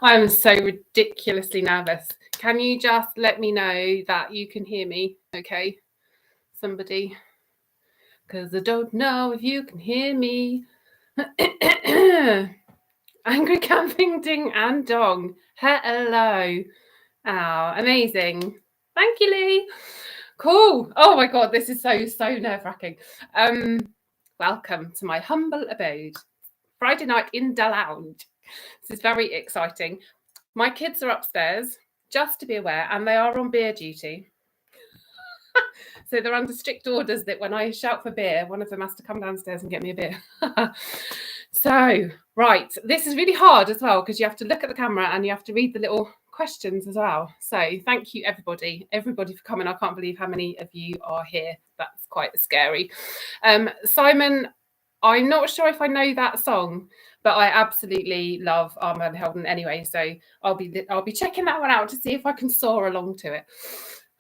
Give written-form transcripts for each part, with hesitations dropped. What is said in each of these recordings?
I'm so ridiculously nervous. Can you just let me know that you can hear me? Okay, somebody, because I don't know if you can hear me. Angry camping ding and dong. Hello. Oh, amazing. Thank you, Lee. Cool. Oh my God, this is so nerve-wracking. Welcome to my humble abode. Friday night in the lounge. This is very exciting. My kids are upstairs, just to be aware, and they are on beer duty. So they're under strict orders that when I shout for beer, one of them has to come downstairs and get me a beer. So, right, this is really hard as well because you have to look at the camera and you have to read the little questions as well. So thank you, everybody for coming. I can't believe how many of you are here. That's quite scary. Simon, I'm not sure if I know that song, but I absolutely love Armand and Helden anyway. So I'll be checking that one out to see if I can soar along to it.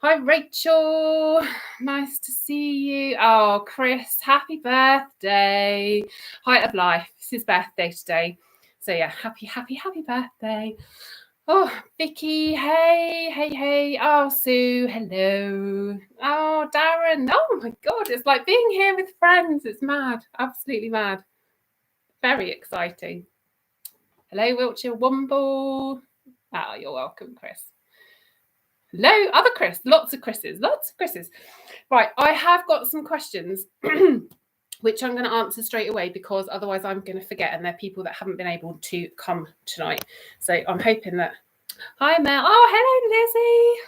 Hi, Rachel. Nice to see you. Oh, Chris, happy birthday. Height of life. It's his birthday today. So yeah, happy birthday. Oh, Vicky, hey. Oh, Sue, hello. Oh, Darren. Oh my God, it's like being here with friends. It's mad, absolutely mad. Very exciting. Hello, Wiltshire Womble. Oh, you're welcome, Chris. Hello, other Chris. Lots of Chris's. Right, I have got some questions which I'm going to answer straight away because otherwise I'm going to forget, and they're people that haven't been able to come tonight. So I'm hoping that... Hi, Mel. Oh,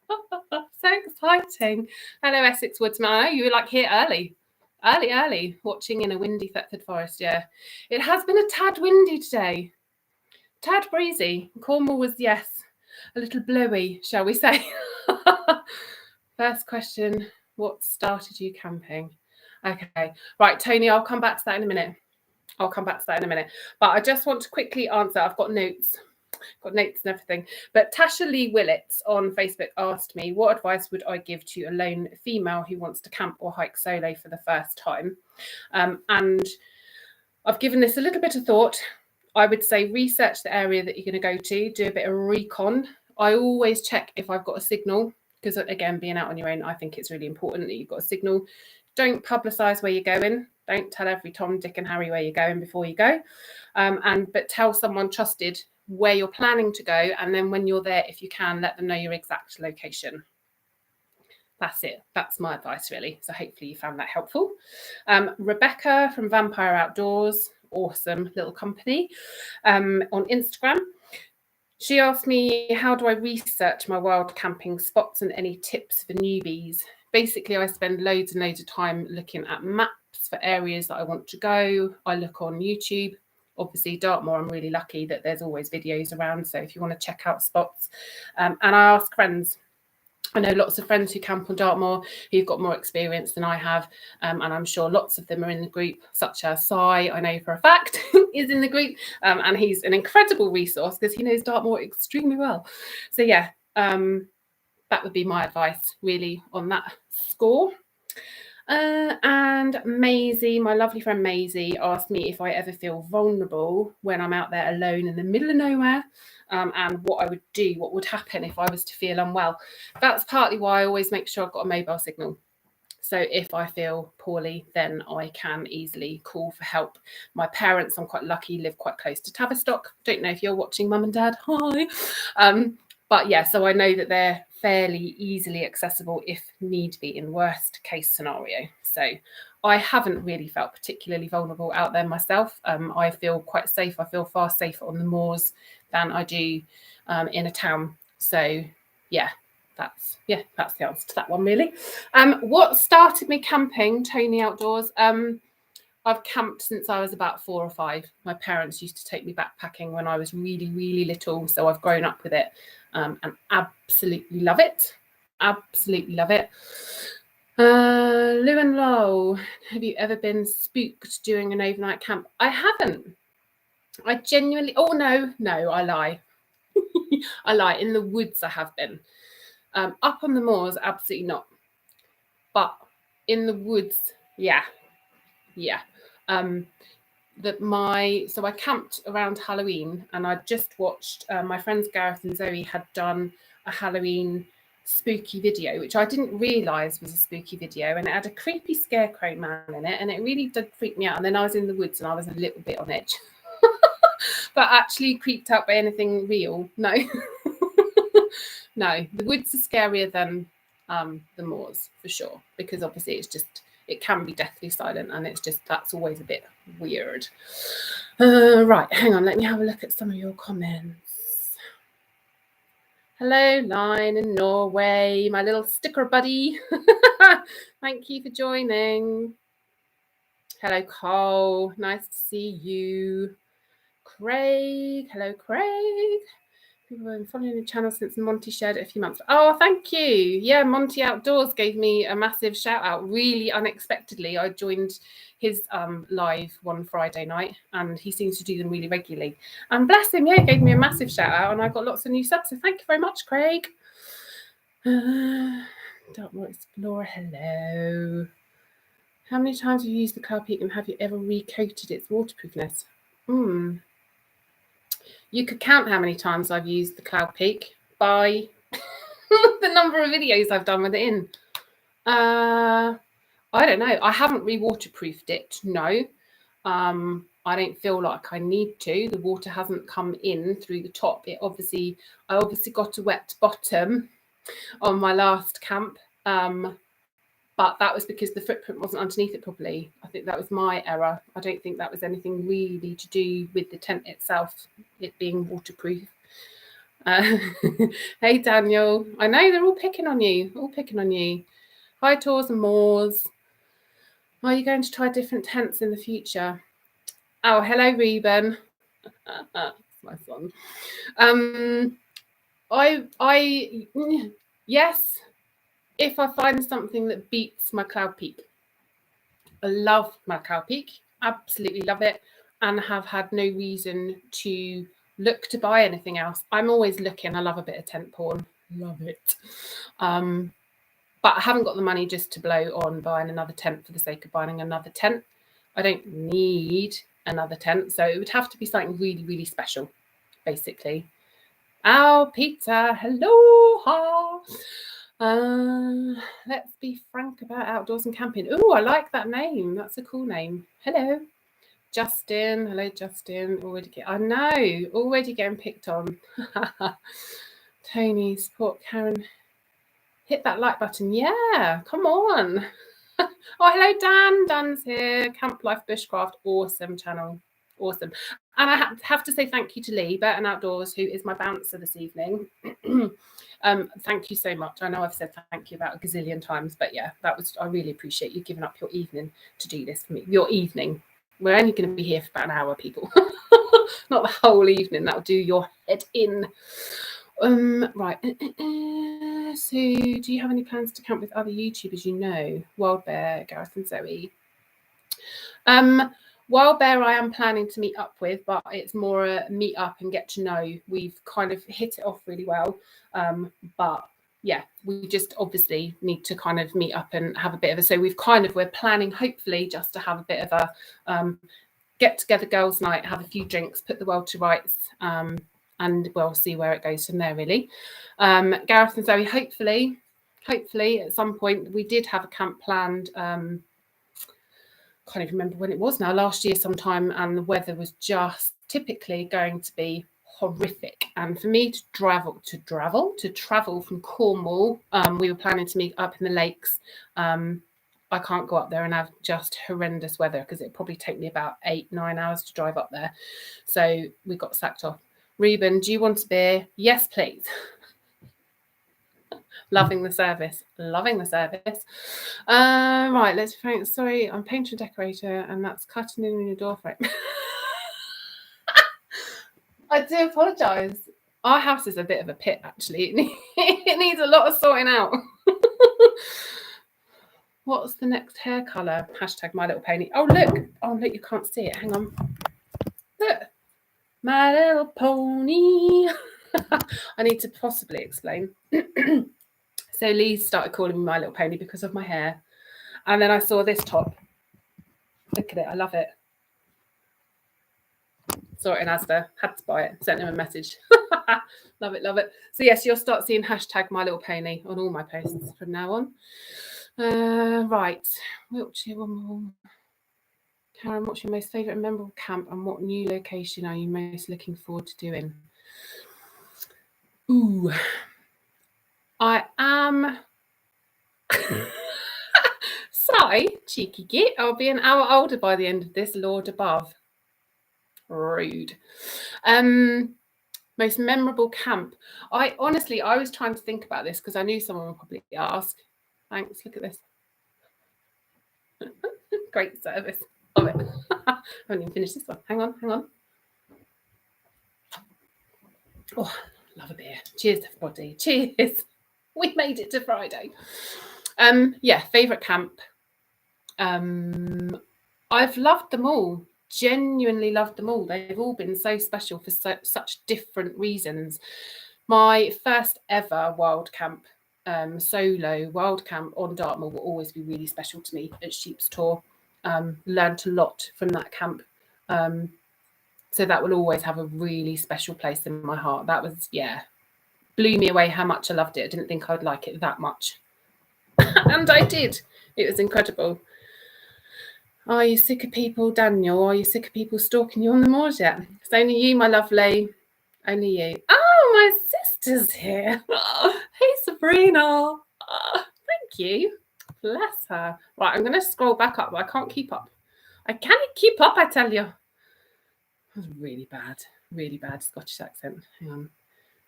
hello, Lizzie. So exciting. Hello, Essex Woodsman. I know you were like here early, watching in a windy Thetford forest. Yeah, it has been a tad windy today, tad breezy. Cornwall was, yes, a little blowy, shall we say. First question, what started you camping? Okay, right, Tony, I'll come back to that in a minute. But I just want to quickly answer. I've got notes and everything. But Tasha Lee Willits on Facebook asked me, what advice would I give to a lone female who wants to camp or hike solo for the first time? And I've given this a little bit of thought. I would say research the area that you're going to go to, do a bit of recon. I always check if I've got a signal, because again, being out on your own, I think it's really important that you've got a signal. Don't publicise where you're going. Don't tell every Tom, Dick and Harry where you're going before you go. But tell someone trusted where you're planning to go. And then when you're there, if you can, let them know your exact location. That's it. That's my advice, really. So hopefully you found that helpful. Rebecca from Vampire Outdoors, awesome little company, on Instagram. She asked me, how do I research my wild camping spots and any tips for newbies? Basically, I spend loads and loads of time looking at maps for areas that I want to go. I look on YouTube. Obviously, Dartmoor, I'm really lucky that there's always videos around. So if you want to check out spots, and I ask friends. I know lots of friends who camp on Dartmoor who've got more experience than I have, and I'm sure lots of them are in the group, such as Sai, I know for a fact, is in the group, and he's an incredible resource because he knows Dartmoor extremely well. So yeah, that would be my advice really on that score. And Maisie, my lovely friend Maisie, asked me if I ever feel vulnerable when I'm out there alone in the middle of nowhere, and what I would do, what would happen if I was to feel unwell. That's partly why I always make sure I've got a mobile signal. So if I feel poorly, then I can easily call for help. My parents, I'm quite lucky, live quite close to Tavistock. Don't know if you're watching, Mum and Dad. Hi. But yeah, so I know that they're fairly easily accessible if need be in worst case scenario. So I haven't really felt particularly vulnerable out there myself. I feel quite safe. I feel far safer on the moors than I do in a town. So yeah, that's the answer to that one really. What started me camping, Tony Outdoors? I've camped since I was about 4 or 5. My parents used to take me backpacking when I was really, really little. So I've grown up with it and absolutely love it. Absolutely love it. Lou and Lowell, have you ever been spooked during an overnight camp? I haven't. I genuinely... Oh, no, I lie. I lie. In the woods I have been. Up on the moors, absolutely not. But in the woods, yeah. that I camped around Halloween, and I just watched my friends Gareth and Zoe had done a Halloween spooky video, which I didn't realise was a spooky video, and it had a creepy scarecrow man in it, and it really did freak me out. And then I was in the woods and I was a little bit on edge. But actually creeped out by anything real, no. No, the woods are scarier than the moors for sure, because obviously it can be deathly silent, and that's always a bit weird. Right, hang on, let me have a look at some of your comments. Hello, Line in Norway, my little sticker buddy. Thank you for joining. Hello, Cole, nice to see you. Craig, hello, Craig. People have been following the channel since Monty shared it a few months. Oh, thank you. Yeah, Monty Outdoors gave me a massive shout out really unexpectedly. I joined his live one Friday night, and he seems to do them really regularly. And bless him, yeah, he gave me a massive shout out, and I got lots of new subs. So thank you very much, Craig. Dartmoor Explorer, hello. How many times have you used the Cloud Peak, and have you ever recoated its waterproofness? You could count how many times I've used the Cloud Peak by the number of videos I've done with it in. I don't know. I haven't re-waterproofed it, no. I don't feel like I need to. The water hasn't come in through the top. I obviously got a wet bottom on my last camp. But that was because the footprint wasn't underneath it properly. I think that was my error. I don't think that was anything really to do with the tent itself, it being waterproof. Hey, Daniel. I know they're all picking on you. Hi, Tours and Moors. Are you going to try different tents in the future? Oh, hello, Reuben. That's my son. Yes, if I find something that beats my Cloud Peak. I love my Cloud Peak, absolutely love it, and have had no reason to look to buy anything else. I'm always looking. I love a bit of tent porn, love it. But I haven't got the money just to blow on buying another tent for the sake of buying another tent. I don't need another tent, so it would have to be something really, really special, basically. Oh, pizza, hello. Let's be frank about outdoors and camping. Oh, I like that name. That's a cool name. Hello, Justin. Hello, Justin. Already getting picked on. Tony, support Karen. Hit that like button. Yeah, come on. Oh, hello, Dan. Dan's here. Camp Life Bushcraft. Awesome channel. Awesome. And I have to say thank you to Lee, Burton Outdoors, who is my bouncer this evening. Thank you so much. I know I've said thank you about a gazillion times, but yeah, I really appreciate you giving up your evening to do this for me. Your evening. We're only going to be here for about an hour, people. Not the whole evening. That'll do your head in. Right. So do you have any plans to camp with other YouTubers you know? Wild Bear, Gareth and Zoe. Wild Bear I am planning to meet up with, but it's more a meet up and get to know. We've kind of hit it off really well. But yeah, we just obviously need to kind of meet up and have a bit of a, so we're planning hopefully just to have a bit of a get together girls night, have a few drinks, put the world to rights, and we'll see where it goes from there really. Gareth and Zoe, hopefully at some point, we did have a camp planned, can't even remember when it was now, last year sometime, and the weather was just typically going to be horrific. And for me to travel from Cornwall, we were planning to meet up in the lakes. I can't go up there and have just horrendous weather because it'd probably take me about 8-9 hours to drive up there. So we got sacked off. Reuben, do you want a beer? Yes, please. Loving the service. Right, let's find. Sorry, I'm painter and decorator, and that's cutting in your door frame. I do apologise. Our house is a bit of a pit, actually. It needs a lot of sorting out. What's the next hair colour? Hashtag My Little Pony. Oh, look. You can't see it. Hang on. Look. My Little Pony. I need to possibly explain. So Lee started calling me My Little Pony because of my hair. And then I saw this top. Look at it. I love it. Saw it in Asda, had to buy it, sent him a message. Love it, love it. So yes, you'll start seeing hashtag My Little Pony on all my posts from now on. Right, Wiltshire, one more. Karen, what's your most favourite and memorable camp and what new location are you most looking forward to doing? Ooh, I am... So, cheeky git, I'll be an hour older by the end of this, Lord above. Rude. Most memorable camp. I was trying to think about this because I knew someone would probably ask. Thanks, look at this. Great service. Love it. I haven't even finished this one. Hang on. Oh, love a beer. Cheers, everybody. Cheers. We made it to Friday. Yeah, favourite camp. I've loved them all. Genuinely loved them all. They've all been so special for such different reasons. My first ever wild camp, solo wild camp on Dartmoor, will always be really special to me at Sheep's Tor. Learned a lot from that camp. So that will always have a really special place in my heart. That was, blew me away how much I loved it. I didn't think I'd like it that much. And I did. It was incredible. Are you sick of people, Daniel? Are you sick of people stalking you on the moors yet? It's only you, my lovely. Only you. Oh, my sister's here. Oh, hey, Sabrina. Oh, thank you. Bless her. Right, I'm going to scroll back up, but I can't keep up. I can't keep up, I tell you. That was really bad Scottish accent. Hang on.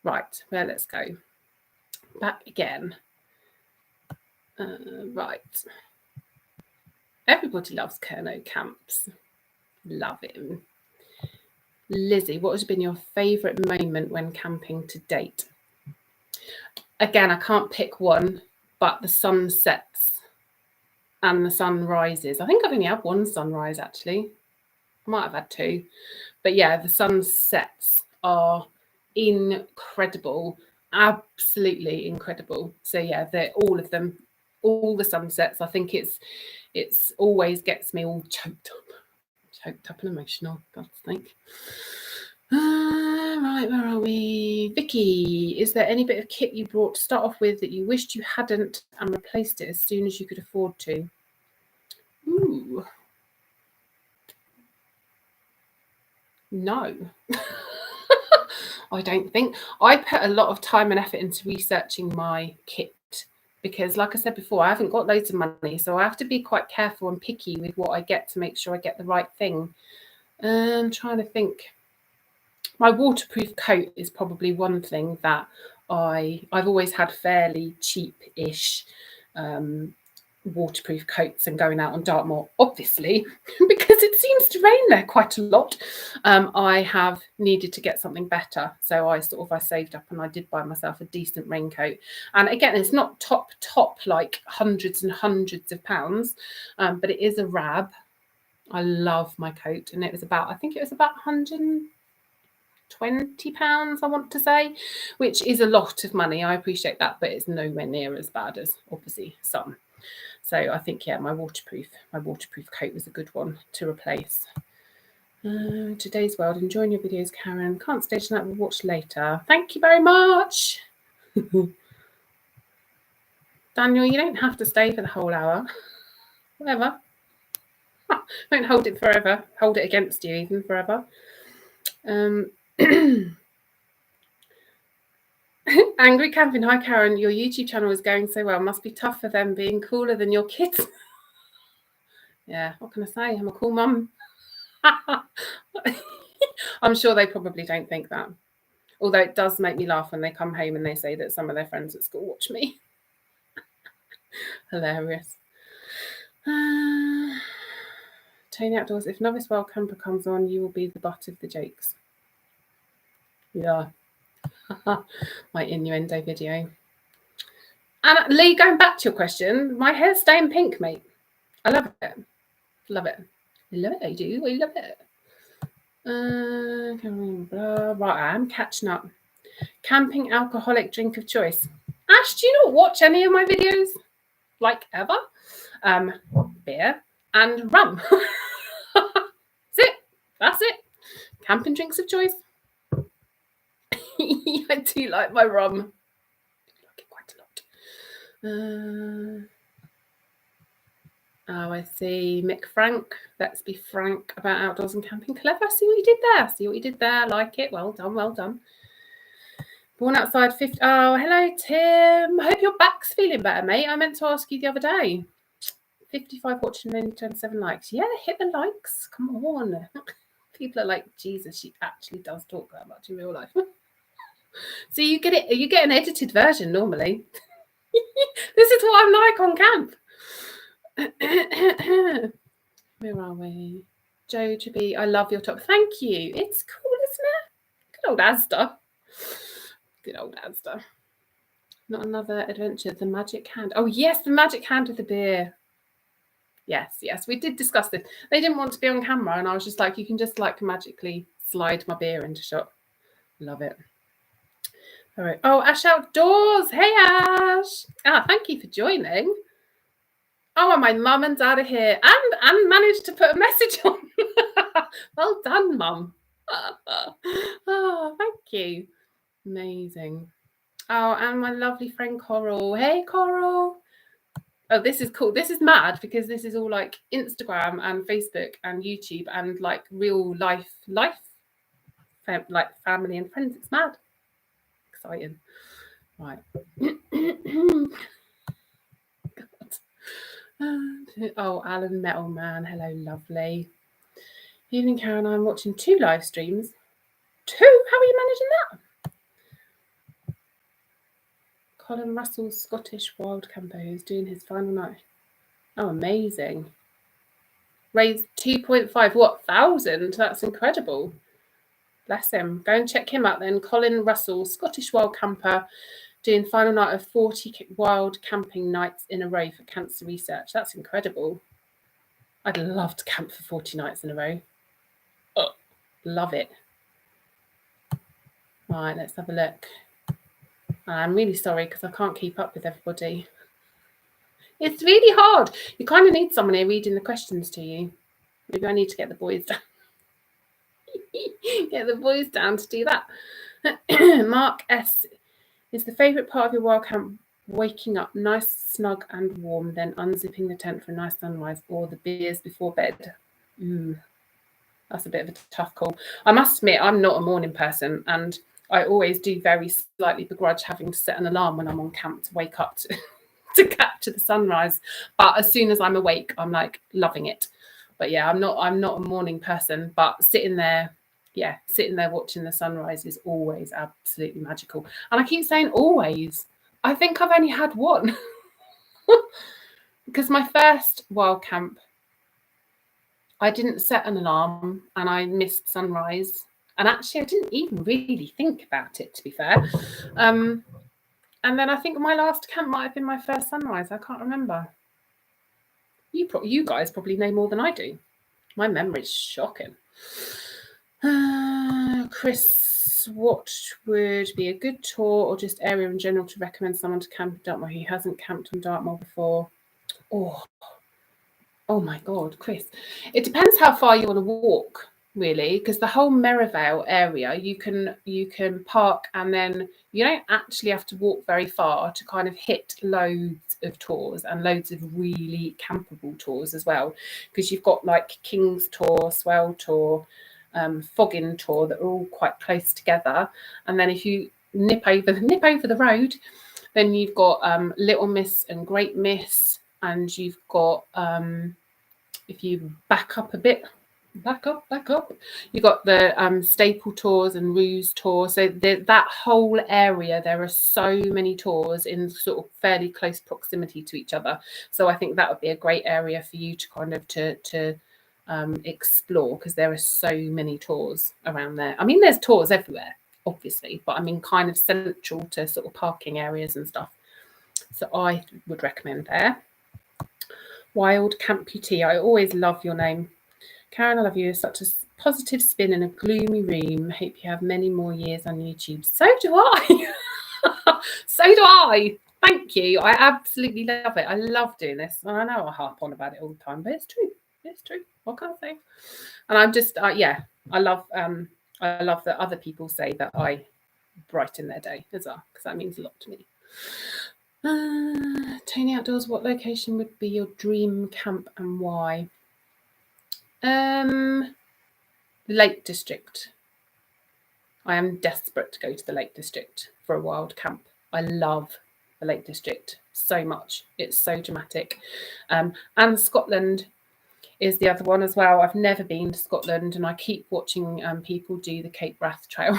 Right, well, let's go. Back again. Right. Everybody loves Kerno camps. Love him. Lizzie, what has been your favourite moment when camping to date? Again, I can't pick one, but the sun sets and the sun rises. I think I've only had one sunrise, actually. I might have had two. But yeah, the sunsets are incredible. Absolutely incredible. So yeah, they're all of them. All the sunsets. I think it's always gets me all choked up and emotional. God's sake. Right, where are we? Vicky, is there any bit of kit you brought to start off with that you wished you hadn't and replaced it as soon as you could afford to? Ooh. No. I don't think. I put a lot of time and effort into researching my kit because, like I said before, I haven't got loads of money, so I have to be quite careful and picky with what I get to make sure I get the right thing. I'm trying to think. My waterproof coat is probably one thing that I've always had fairly cheap-ish waterproof coats and going out on Dartmoor, obviously, because it seems to rain there quite a lot. I have needed to get something better. So I saved up and I did buy myself a decent raincoat. And again, it's not top like hundreds and hundreds of pounds, but it is a Rab. I love my coat. And I think it was about £120, I want to say, which is a lot of money. I appreciate that, but it's nowhere near as bad as obviously some. So I think, yeah, my waterproof coat was a good one to replace. Today's world, enjoying your videos, Karen. Can't stay tonight, we'll watch later. Thank you very much. Daniel, you don't have to stay for the whole hour. Whatever. Don't hold it forever. Hold it against you even forever. Angry Camping. Hi, Karen. Your YouTube channel is going so well. Must be tough for them being cooler than your kids. Yeah, what can I say? I'm a cool mum. I'm sure they probably don't think that. Although it does make me laugh when they come home and they say that some of their friends at school watch me. Hilarious. Tony Outdoors. If Novice Wild Camper comes on, you will be the butt of the jokes. Yeah. My innuendo video. And Lee, going back to your question, my hair's staying pink, mate. I love it. Love it. Love it, I do. I love it. Right, I am catching up. Camping alcoholic drink of choice. Ash, do you not watch any of my videos? Like ever? Beer and rum. That's it. camping drinks of choice. I do like my rum. I like it quite a lot. Oh, I see. Mick Frank. Let's be frank about outdoors and camping. Clever. See what you did there. See what you did there. I like it. Well done. Well done. Born outside 50. Oh, hello, Tim. I hope your back's feeling better, mate. I meant to ask you the other day. 55 watching and only 27 likes. Yeah, hit the likes. Come on. People are like, Jesus, she actually does talk that much in real life. So you get it. You get an edited version normally. This is what I'm like on camp. Where are we? Joe Chibby, I love your top. Thank you. It's cool, isn't it? Good old Asda. Good old Asda. Not another adventure. The magic hand. Oh, yes, the magic hand with the beer. Yes, we did discuss this. They didn't want to be on camera, and I was just like, you can just like magically slide my beer into shot. Love it. All right. Oh, Ash Outdoors. Hey, Ash. Thank you for joining. Oh, and my mum and dad are here, and managed to put a message on. Well done, Mum. Oh, thank you. Amazing. Oh, and my lovely friend Coral. Hey, Coral. Oh, this is cool. This is mad because this is all like Instagram and Facebook and YouTube and like real life, like family and friends. It's mad. Exciting. Right. Oh, Alan Metal Man. Hello, lovely. Evening, Karen. I'm watching 2 live streams. 2? How are you managing that? Colin Russell, Scottish wild camper, who's doing his final night. Oh, amazing. Raised 2.5 thousand. That's incredible. Bless him. Go and check him out then. Colin Russell, Scottish wild camper, doing final night of 40 wild camping nights in a row for cancer research. That's incredible. I'd love to camp for 40 nights in a row. Oh, love it. Right, let's have a look. I'm really sorry because I can't keep up with everybody. It's really hard. You kind of need someone here reading the questions to you. Maybe I need to get the boys down. Get the boys down to do that. Mark S. Is the favourite part of your wild camp waking up nice, snug and warm, then unzipping the tent for a nice sunrise, or the beers before bed? That's a bit of a tough call. I must admit, I'm not a morning person, and I always do very slightly begrudge having to set an alarm when I'm on camp to wake up to capture the sunrise. But as soon as I'm awake, I'm like loving it. But yeah, I'm not a morning person, but sitting there watching the sunrise is always absolutely magical. And I keep saying always. I think I've only had one. Because my first wild camp, I didn't set an alarm and I missed sunrise. And actually, I didn't even really think about it, to be fair. And then I think my last camp might have been my first sunrise. I can't remember. You guys probably know more than I do. My memory's shocking. Chris, what would be a good tour or just area in general to recommend someone to camp in Dartmoor who hasn't camped on Dartmoor before? Oh my God, Chris. It depends how far you want to walk, really, because the whole Merivale area, you can park and then you don't actually have to walk very far to kind of hit loads of tours and loads of really campable tours as well, because you've got like King's Tour, Swell Tour, Foggin Tour that are all quite close together. And then if you nip over the road, then you've got Little Miss and Great Miss, and you've got if you back up a bit, back up, you've got the Staple Tours and Ruse Tour. So that whole area, there are so many tours in sort of fairly close proximity to each other. So I think that would be a great area for you to kind of to explore, because there are so many tours around there. I mean, there's tours everywhere, obviously, but I mean kind of central to sort of parking areas and stuff. So I would recommend there. Wild Camputee, I always love your name. Karen, I love you. Such a positive spin in a gloomy room. Hope you have many more years on YouTube. So do I. So do I. Thank you. I absolutely love it. I love doing this. And I know I harp on about it all the time, but it's true. It's true. What can I say? And I'm just, I love I love that other people say that I brighten their day as well, because that means a lot to me. Tony Outdoors, what location would be your dream camp and why? Lake District. I am desperate to go to the Lake District for a wild camp. I love the Lake District so much. It's so dramatic. And Scotland is the other one as well. I've never been to Scotland, and I keep watching people do the Cape Wrath Trail.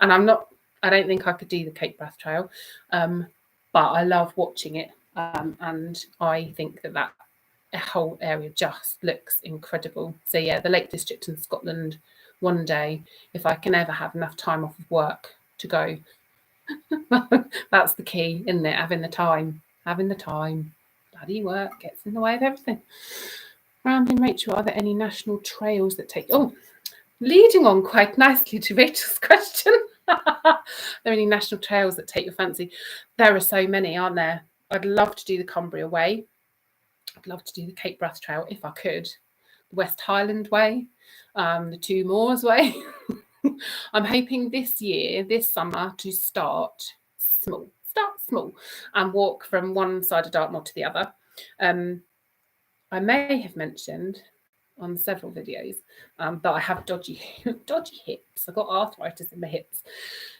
And I don't think I could do the Cape Wrath Trail, but I love watching it. And I think that whole area just looks incredible. So yeah, the Lake District in Scotland one day, if I can ever have enough time off of work to go. That's the key, isn't it? Having the time. Bloody work gets in the way of everything. Rambling Rachel, are there any national trails that take... Oh, leading on quite nicely to Rachel's question. Are there any national trails that take your fancy? There are so many, aren't there? I'd love to do the Cumbria Way. I'd love to do the Cape Wrath Trail if I could. The West Highland Way, the Two Moors Way. I'm hoping this summer, to start small and walk from one side of Dartmoor to the other. I may have mentioned on several videos that I have dodgy hips. I've got arthritis in my hips.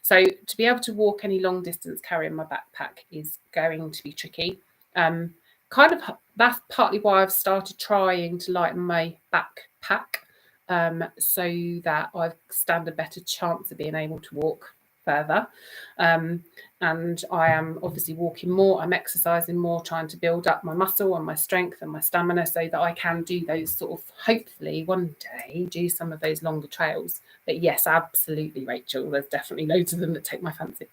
So to be able to walk any long distance carrying my backpack is going to be tricky. That's partly why I've started trying to lighten my backpack, so that I stand a better chance of being able to walk further. And I am obviously walking more, I'm exercising more, trying to build up my muscle and my strength and my stamina so that I can do those sort of, hopefully one day, do some of those longer trails. But yes, absolutely, Rachel, there's definitely loads of them that take my fancy.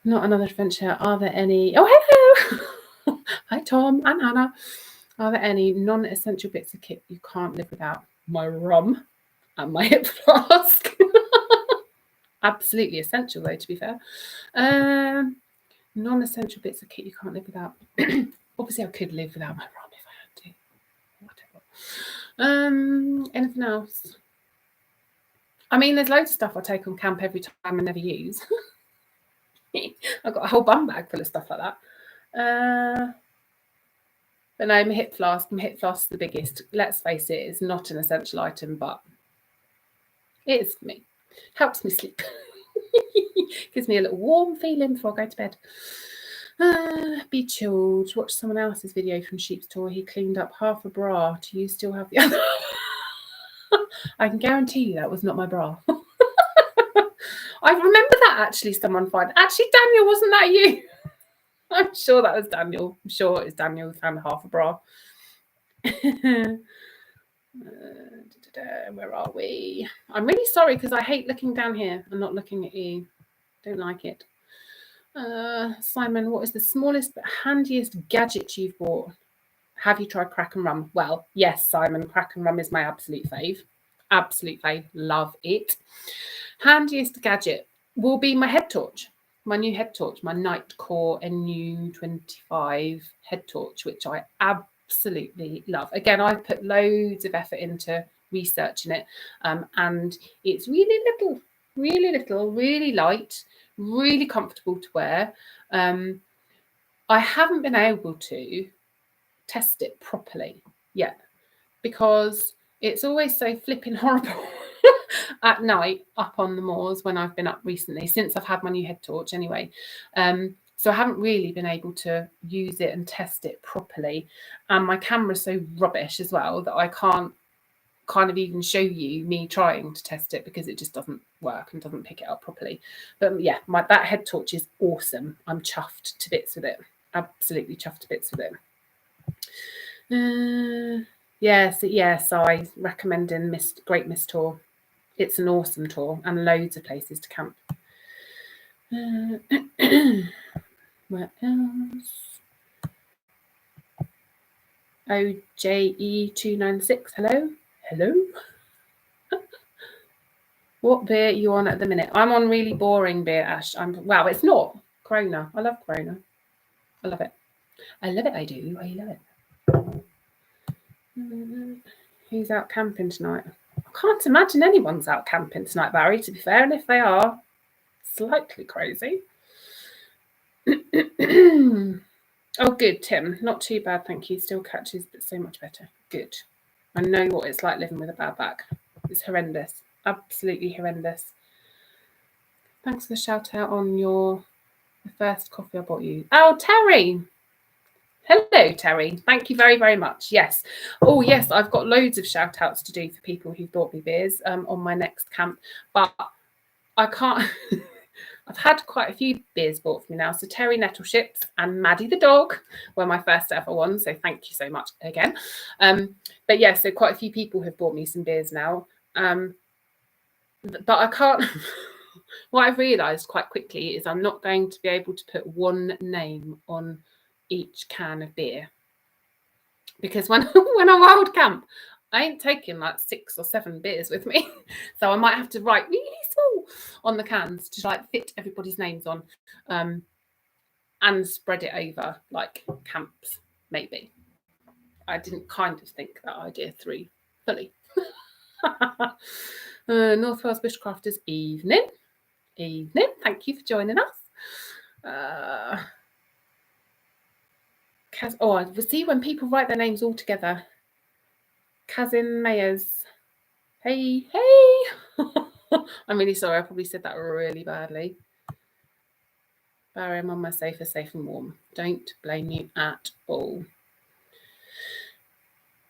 Not another adventure. Are there any... Oh, hello! Hi, Tom and Hannah. Are there any non-essential bits of kit you can't live without? My rum and my hip flask. Absolutely essential, though, to be fair. Non-essential bits of kit you can't live without. Obviously, I could live without my rum if I had to. Whatever. Anything else? I mean, there's loads of stuff I take on camp every time I never use. I've got a whole bum bag full of stuff like that. But no, my hip flask is the biggest. Let's face it, it's not an essential item, but it is for me. Helps me sleep. Gives me a little warm feeling before I go to bed. Be chilled. Watch someone else's video from Sheep's Tour. He cleaned up half a bra. Do you still have the other? I can guarantee you that was not my bra. I remember that actually someone found. Actually, Daniel, wasn't that you? I'm sure that was Daniel. I'm sure it was Daniel who found half a bra. Where are we? I'm really sorry because I hate looking down here and not looking at you. Don't like it. Simon, what is the smallest but handiest gadget you've bought? Have you tried crack and rum? Well, yes, Simon, crack and rum is my absolute fave. Absolute fave. Love it. Handiest gadget will be my head torch. My new head torch, my Nightcore NU25 head torch, which I absolutely love. Again, I put loads of effort into researching it, and it's really little, really light, really comfortable to wear. I haven't been able to test it properly yet because it's always so flipping horrible at night up on the moors when I've been up recently, since I've had my new head torch anyway. So I haven't really been able to use it and test it properly. And my camera's so rubbish as well that I can't kind of even show you me trying to test it because it just doesn't work and doesn't pick it up properly. But yeah, that head torch is awesome. I'm chuffed to bits with it. Absolutely chuffed to bits with it. Yes, I recommending Great Mist Tour. It's an awesome tour and loads of places to camp. Where else? OJE296. Hello. What beer are you on at the minute? I'm on really boring beer, Ash. Wow, it's not Corona. I love Corona. I love it. I do. I love it. Who's out camping tonight? can't imagine anyone's out camping tonight, Barry, to be fair. And if they are, slightly crazy. Oh, good, Tim. Not too bad, thank you. Still catches, but so much better. Good. I know what it's like living with a bad back. It's horrendous. Absolutely horrendous. Thanks for the shout out on the first coffee I bought you. Oh, Terry. Hello, Terry. Thank you very, very much. Yes. Oh, yes, I've got loads of shout outs to do for people who bought me beers on my next camp, but I can't. I've had quite a few beers bought for me now. So Terry Nettleships and Maddie the dog were my first ever ones. So thank you so much again. But yeah, so quite a few people have bought me some beers now. But I can't. What I've realised quite quickly is I'm not going to be able to put one name on each can of beer, because when I wild camp, I ain't taking like 6 or 7 beers with me, so I might have to write really small on the cans to like fit everybody's names on, and spread it over like camps. Maybe I didn't kind of think that idea through fully. North Wales Bushcrafters, evening. Thank you for joining us. I see when people write their names all together. Kazim Mayers. Hey. I'm really sorry. I probably said that really badly. Barry, I'm on my sofa, safe and warm. Don't blame you at all.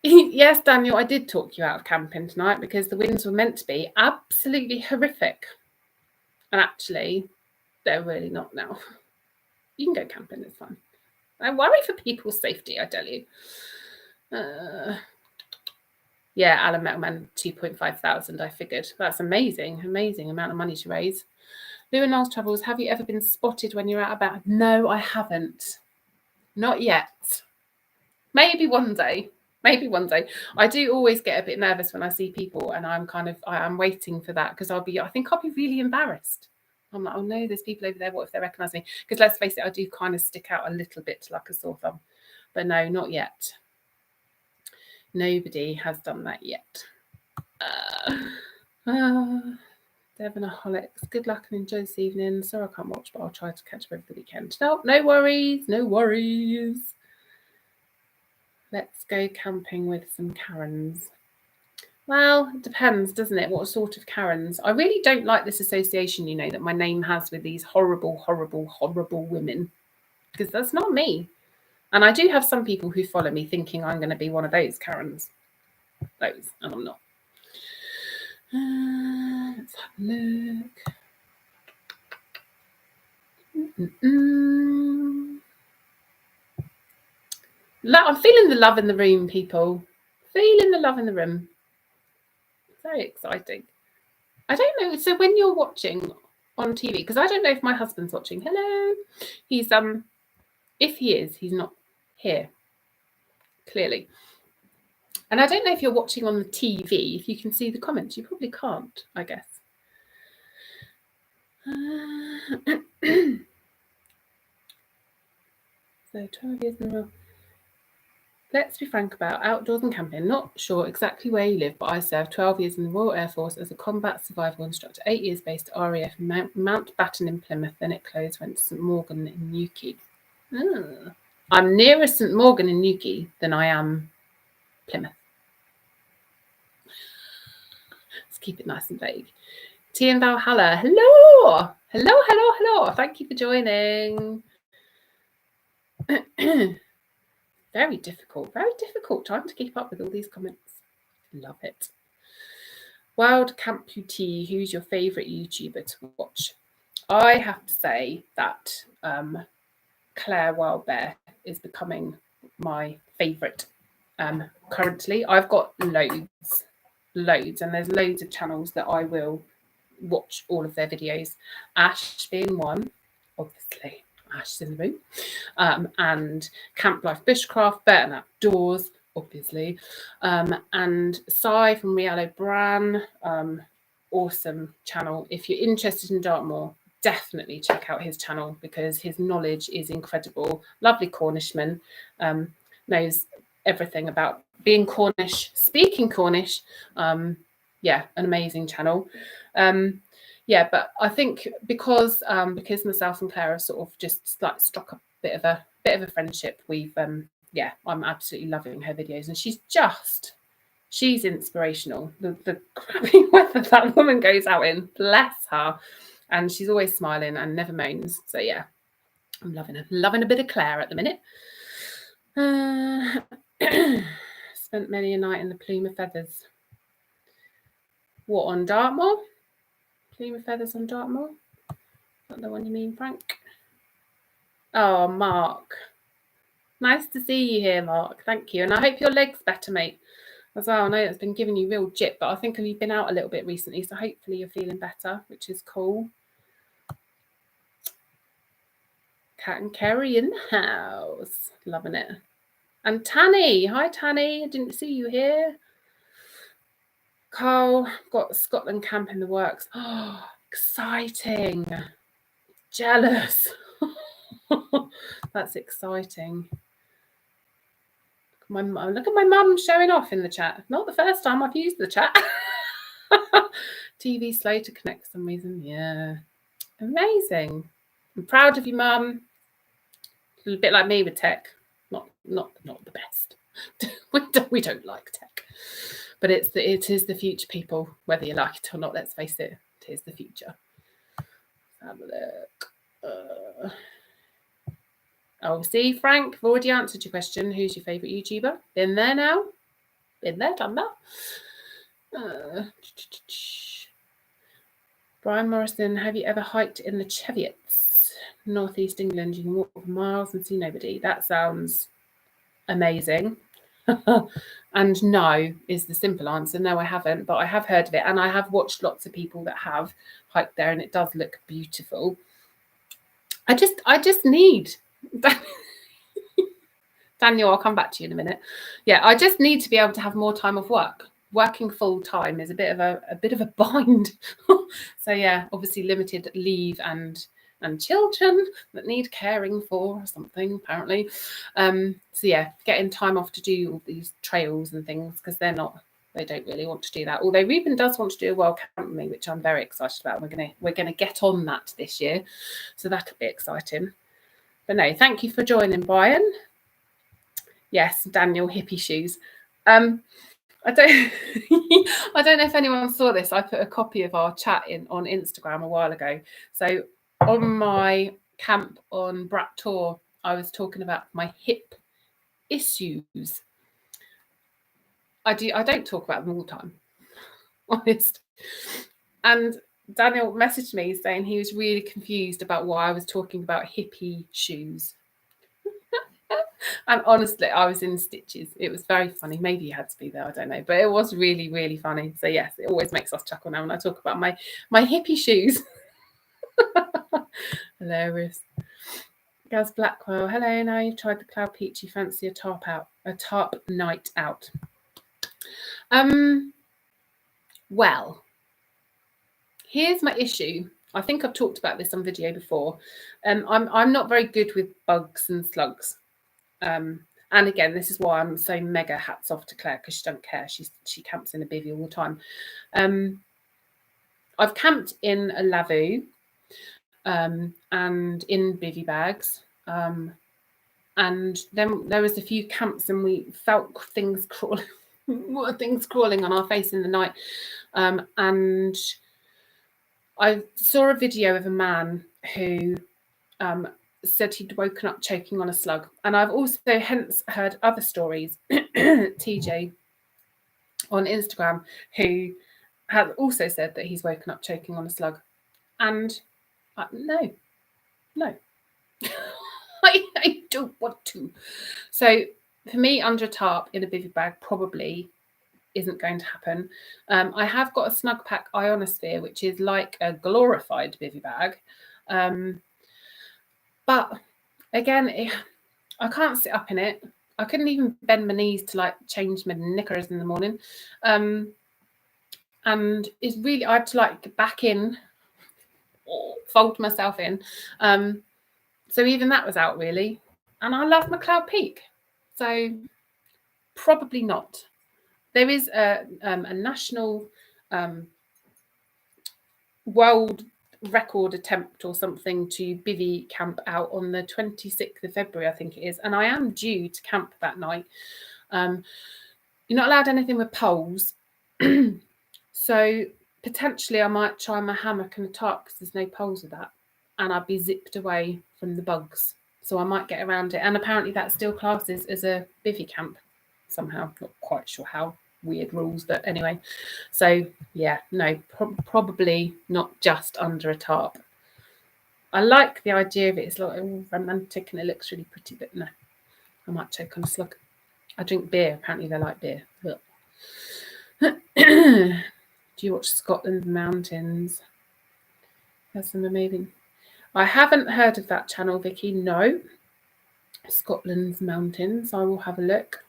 Yes, Daniel, I did talk you out of camping tonight because the winds were meant to be absolutely horrific. And actually, they're really not now. You can go camping, it's fine. I worry for people's safety, I tell you. Yeah, Alan Metalman, 2,500, I figured. That's amazing amount of money to raise. Lou and Knowles Travels, have you ever been spotted when you're out about? No, I haven't. Not yet. Maybe one day. I do always get a bit nervous when I see people, and I'm waiting for that, because I think I'll be really embarrassed. I'm like, oh no, there's people over there. What if they recognise me? Because let's face it, I do kind of stick out a little bit like a sore thumb. But no, not yet. Nobody has done that yet. Devonaholics, good luck and enjoy this evening. Sorry I can't watch, but I'll try to catch up over the weekend. No worries. Let's go camping with some Karens. Well, it depends, doesn't it? What sort of Karens? I really don't like this association, that my name has with these horrible women, because that's not me. And I do have some people who follow me thinking I'm going to be one of those Karens. And I'm not. Let's have a look. I'm feeling the love in the room, people. Feeling the love in the room. Very exciting. I don't know. So when you're watching on TV, because I don't know if my husband's watching. Hello. He's if he is, he's not here. Clearly. And I don't know if you're watching on the TV, if you can see the comments. You probably can't, I guess. So 12 years in a row. Let's be frank about outdoors and camping. Not sure exactly where you live, but I served 12 years in the Royal Air Force as a combat survival instructor, 8 years based at RAF Mountbatten in Plymouth. Then it closed, went to St Morgan in Newquay. I'm nearer St Morgan in Newquay than I am Plymouth. Let's keep it nice and vague. T and Valhalla, hello. Thank you for joining. Very difficult time to keep up with all these comments. Love it. Wild Camputee, who's your favourite YouTuber to watch? I have to say that Claire Wildbear is becoming my favourite currently. I've got loads, and there's loads of channels that I will watch all of their videos. Ash being one, obviously. Ash is in the room. And Camp Life Bushcraft, Burton Outdoors, obviously. And Cy from Riallo Bran, awesome channel. If you're interested in Dartmoor, definitely check out his channel because his knowledge is incredible. Lovely Cornishman, knows everything about being Cornish, speaking Cornish, yeah, an amazing channel. Yeah, but I think because myself and Claire have sort of just like struck a bit of a friendship, we've yeah, I'm absolutely loving her videos, and she's inspirational. The crappy weather that woman goes out in, bless her, and she's always smiling and never moans. So yeah, I'm loving a bit of Claire at the minute. Spent many a night in the plume of feathers. What, on Dartmoor? Plume of feathers on Dartmoor? Is that the one you mean, Frank? Oh, Mark. Nice to see you here, Mark. Thank you. And I hope your leg's better, mate, as well. I know it's been giving you real jip, but I think you've been out a little bit recently, so hopefully you're feeling better, which is cool. Cat and Kerry in the house. Loving it. And Tanny. Hi, Tanny. I didn't see you here. Carl, got Scotland camp in the works. Oh, exciting. Jealous. That's exciting. Look at my mum showing off in the chat. Not the first time I've used the chat. TV slow to connect for some reason. Yeah. Amazing. I'm proud of you, mum. A little bit like me with tech. Not the best. we don't like tech. But it is the future, people. Whether you like it or not, let's face it, it is the future. Have a look. Oh, see, Frank, I've already answered your question. Who's your favourite YouTuber? Been there now. Been there, done that. Brian Morrison, have you ever hiked in the Cheviots, northeast England? You can walk for miles and see nobody. That sounds amazing. And no is the simple answer. No, I haven't, but I have heard of it, and I have watched lots of people that have hiked there, and it does look beautiful. I just need Daniel, I'll come back to you in a minute. Yeah, I just need to be able to have more time off work. Working full time is a bit of a bind. So yeah, obviously limited leave and children that need caring for or something, apparently. So yeah, getting time off to do all these trails and things, because they don't really want to do that. Although Reuben does want to do a World Camp with me, which I'm very excited about. We're gonna get on that this year, so that'll be exciting. But no, thank you for joining, Brian. Yes, Daniel, hippie shoes. I don't know if anyone saw this. I put a copy of our chat on Instagram a while ago. So on my camp on Brat Tour, I was talking about my hip issues. I don't talk about them all the time, honest. And Daniel messaged me saying he was really confused about why I was talking about hippie shoes. And honestly, I was in stitches. It was very funny. Maybe you had to be there, I don't know. But it was really, really funny. So yes, it always makes us chuckle now when I talk about my hippie shoes. Hilarious. Gaz Blackwell, hello. Now you've tried the Cloud Peach, you fancy a tarp night out. Well, here's my issue. I think I've talked about this on video before. I'm not very good with bugs and slugs. And again, this is why I'm so mega hats off to Claire, because she doesn't care. She camps in a bivvy all the time. I've camped in a lavoo and in bivvy bags. And then there was a few camps and we felt things crawling, crawling on our face in the night. And I saw a video of a man who said he'd woken up choking on a slug. And I've also hence heard other stories, TJ on Instagram, who has also said that he's woken up choking on a slug. And no, I don't want to. So for me, under a tarp in a bivvy bag probably isn't going to happen. I have got a snug pack ionosphere, which is like a glorified bivvy bag. But again, I can't sit up in it. I couldn't even bend my knees to like change my knickers in the morning. And it's really, I had to like back in, fold myself in. So even that was out really. And I love McLeod Peak. So probably not. There is a national world record attempt or something to bivvy camp out on the 26th of February, I think it is. And I am due to camp that night. You're not allowed anything with poles. So potentially I might try my hammock and a tarp because there's no poles with that. And I'd be zipped away from the bugs. So I might get around it. And apparently that still classes as a bivvy camp somehow. Not quite sure how. Weird rules, but anyway. So yeah, no, probably not just under a tarp. I like the idea of it. It's like romantic and it looks really pretty, but no, I might choke on a slug. I drink beer. Apparently they like beer. Do you watch Scotland Mountains? There's some amazing. I haven't heard of that channel, Vicky. No. Scotland's Mountains. I will have a look.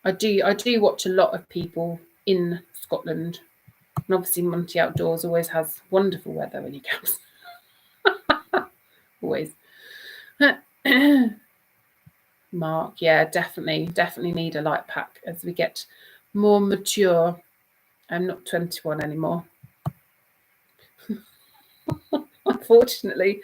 I do watch a lot of people in Scotland. And obviously Monty Outdoors always has wonderful weather when he camps. Always. Mark, yeah, definitely need a light pack as we get more mature. I'm not 21 anymore. Unfortunately.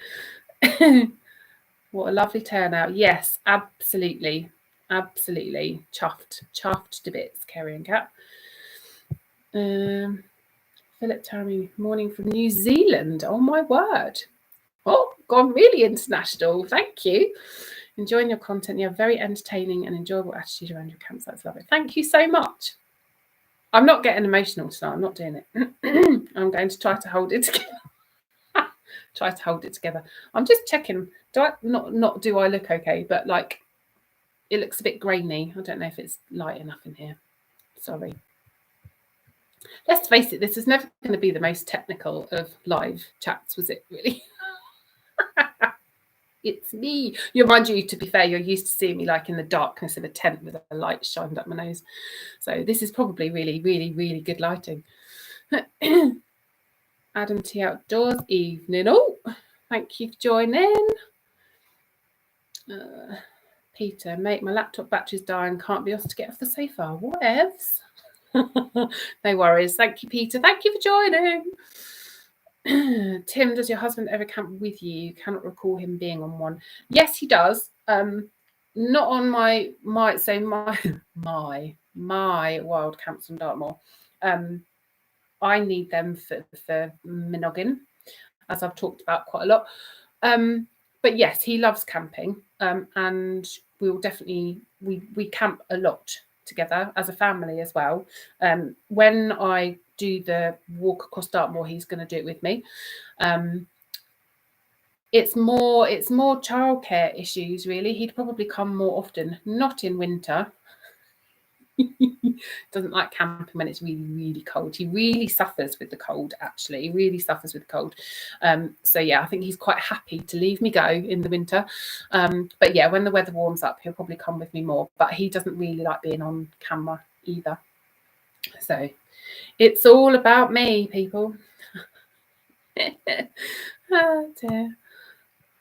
What a lovely turnout. Yes, absolutely. Absolutely. Chuffed to bits, Kerry and Kat. Philip Tammy, morning from New Zealand. Oh my word. Oh, gone really international. Thank you. Enjoying your content. You have very entertaining and enjoyable attitude around your campsites. Love it. Thank you so much. I'm not getting emotional tonight. I'm not doing it. I'm going to try to hold it together. I'm just checking. Do I look okay? But like, it looks a bit grainy. I don't know if it's light enough in here. Sorry. Let's face it, this is never going to be the most technical of live chats, was it really? It's me. Mind you, to be fair, you're used to seeing me like in the darkness of a tent with a light shined up my nose. So this is probably really, really, really good lighting. Adam T Outdoors, evening. Oh, thank you for joining. Peter, mate, my laptop battery's dying. Can't be asked to get off the sofa. Whatevs. No worries. Thank you, Peter. Thank you for joining. Tim, does your husband ever camp with you? You cannot recall him being on one. Yes, he does. Not on my wild camps on Dartmoor. I need them for Minoggin, as I've talked about quite a lot. But yes, he loves camping, and we will definitely we camp a lot together as a family as well. When I do the walk across Dartmoor, he's going to do it with me. It's more childcare issues really. He'd probably come more often, not in winter. Doesn't like camping when it's really, really cold. He really suffers with the cold, actually. He really suffers with cold. So yeah, I think he's quite happy to leave me go in the winter. But yeah, when the weather warms up, he'll probably come with me more. But he doesn't really like being on camera either. So it's all about me, people. Oh dear.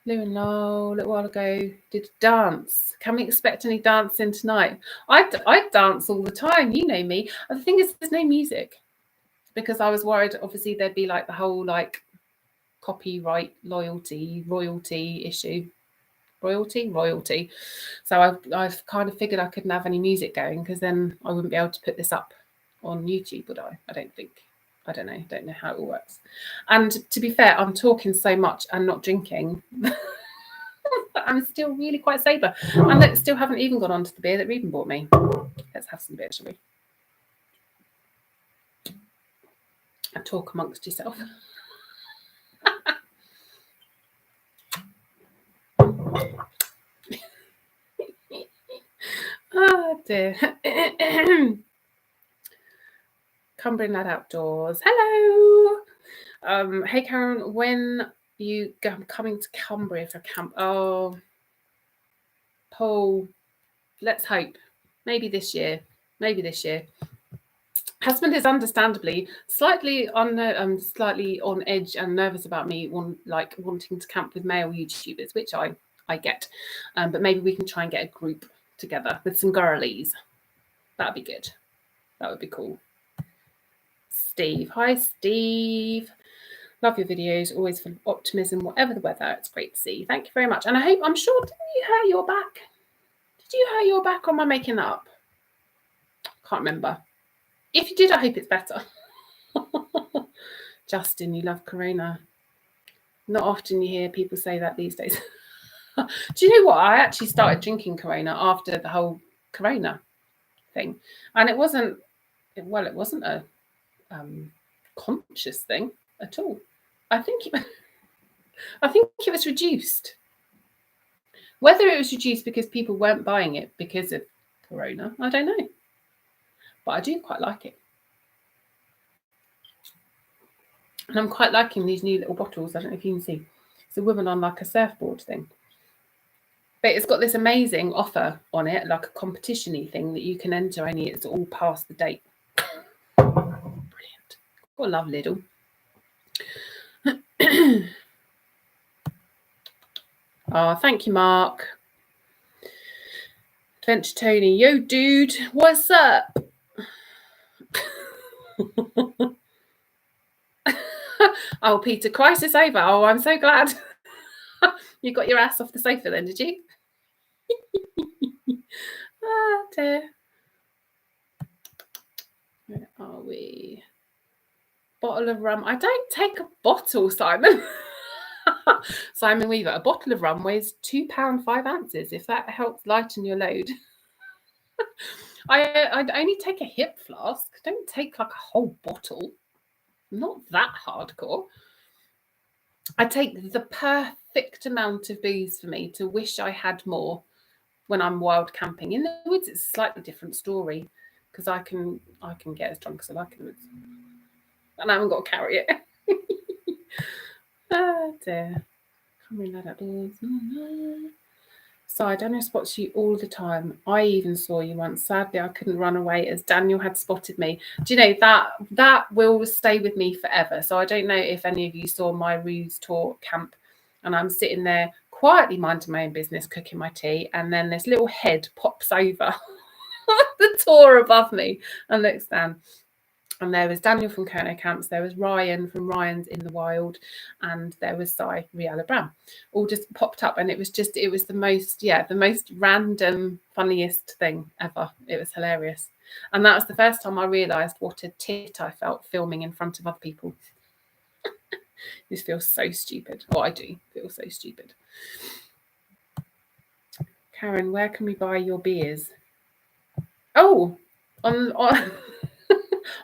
Lou and Lowell a little while ago did a dance. Can we expect any dancing tonight? I dance all the time. You know me. And the thing is, there's no music because I was worried. Obviously, there'd be like the whole like copyright royalty issue. Royalty. So I've kind of figured I couldn't have any music going because then I wouldn't be able to put this up on YouTube, would I? I don't think. I don't know how it all works. And to be fair, I'm talking so much and not drinking. I'm still really quite sober. And I still haven't even gone on to the beer that Reuben bought me. Let's have some beer, shall we? And talk amongst yourself. Oh dear. Cumbrian Lad Outdoors. Hello. Hey Karen, when you coming to Cumbria for camp? Oh, Paul, let's hope. Maybe this year. Husband is understandably slightly on edge and nervous about me wanting to camp with male YouTubers, which I get. But maybe we can try and get a group together with some girlies. That'd be good. That would be cool. Steve. Hi, Steve. Love your videos, always full of optimism, whatever the weather. It's great to see you. Thank you very much. And I'm sure, did you hurt your back? Did you hurt your back, or am I making that up? Can't remember. If you did, I hope it's better. Justin, you love Corona. Not often you hear people say that these days. Do you know what? I actually started drinking Corona after the whole Corona thing. And it wasn't a conscious thing at all. I think it was reduced. Whether it was reduced because people weren't buying it because of Corona, I don't know. But I do quite like it. And I'm quite liking these new little bottles. I don't know if you can see. It's a woman on like a surfboard thing. But it's got this amazing offer on it, like a competition-y thing that you can enter, only it's all past the date. Brilliant. What a love Lidl. Oh, thank you, Mark. Adventure Tony. Yo, dude. What's up? Oh, Peter, crisis over. Oh, I'm so glad. You got your ass off the sofa then, did you? Ah, dear. Where are we? Bottle of rum. I don't take a bottle, Simon. Simon Weaver. A bottle of rum weighs £2 5 ounces. If that helps lighten your load. I only take a hip flask. I don't take like a whole bottle. I'm not that hardcore. I take the perfect amount of booze for me to wish I had more when I'm wild camping. In the woods, it's a slightly different story because I can get as drunk as I like in the woods. And I haven't got to carry it. Oh dear. Can't really let outdoors. So I don't know, spots you all the time. I even saw you once. Sadly, I couldn't run away as Daniel had spotted me. Do you know that will stay with me forever? So I don't know if any of you saw my Ruse Tour camp, and I'm sitting there quietly minding my own business, cooking my tea, and then this little head pops over the tour above me and looks down. And there was Daniel from Kerno Camps, there was Ryan from Ryan's in the Wild, and there was Cy Riala Brown, all just popped up, and it was the most random, funniest thing ever. It was hilarious. And that was the first time I realised what a tit I felt filming in front of other people. This feels so stupid. Oh, I do feel so stupid. Karen, where can we buy your beers? Oh, on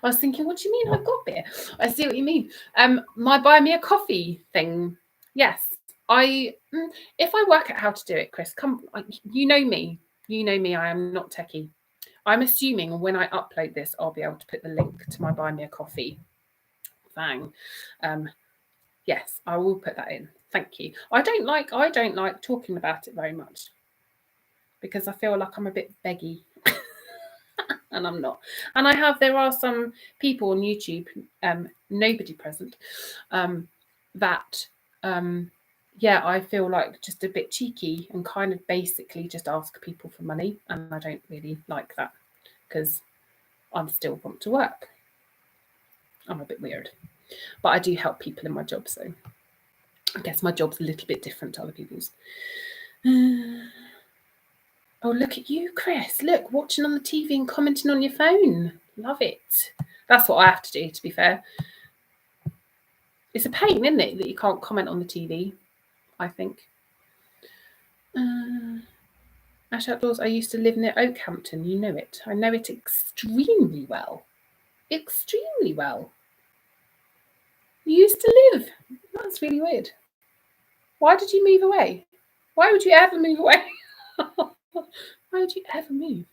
I was thinking, what do you mean I've got beer? I see what you mean. My buy me a coffee thing. Yes. If I work out how to do it, Chris, come, you know me. You know me, I am not techie. I'm assuming when I upload this, I'll be able to put the link to my buy me a coffee thing. Yes, I will put that in. Thank you. I don't like talking about it very much because I feel like I'm a bit beggy. And I'm not. And there are some people on YouTube, nobody present, that, I feel like just a bit cheeky and kind of basically just ask people for money. And I don't really like that because I still want to work. I'm a bit weird. But I do help people in my job, so I guess my job's a little bit different to other people's. Oh, look at you, Chris. Look, watching on the TV and commenting on your phone. Love it. That's what I have to do, to be fair. It's a pain, isn't it, that you can't comment on the TV, I think. Ash Outdoors, I used to live near Oakhampton. You know it. I know it extremely well. Extremely well. You used to live. That's really weird. Why did you move away? Why would you ever move away? Why would you ever move?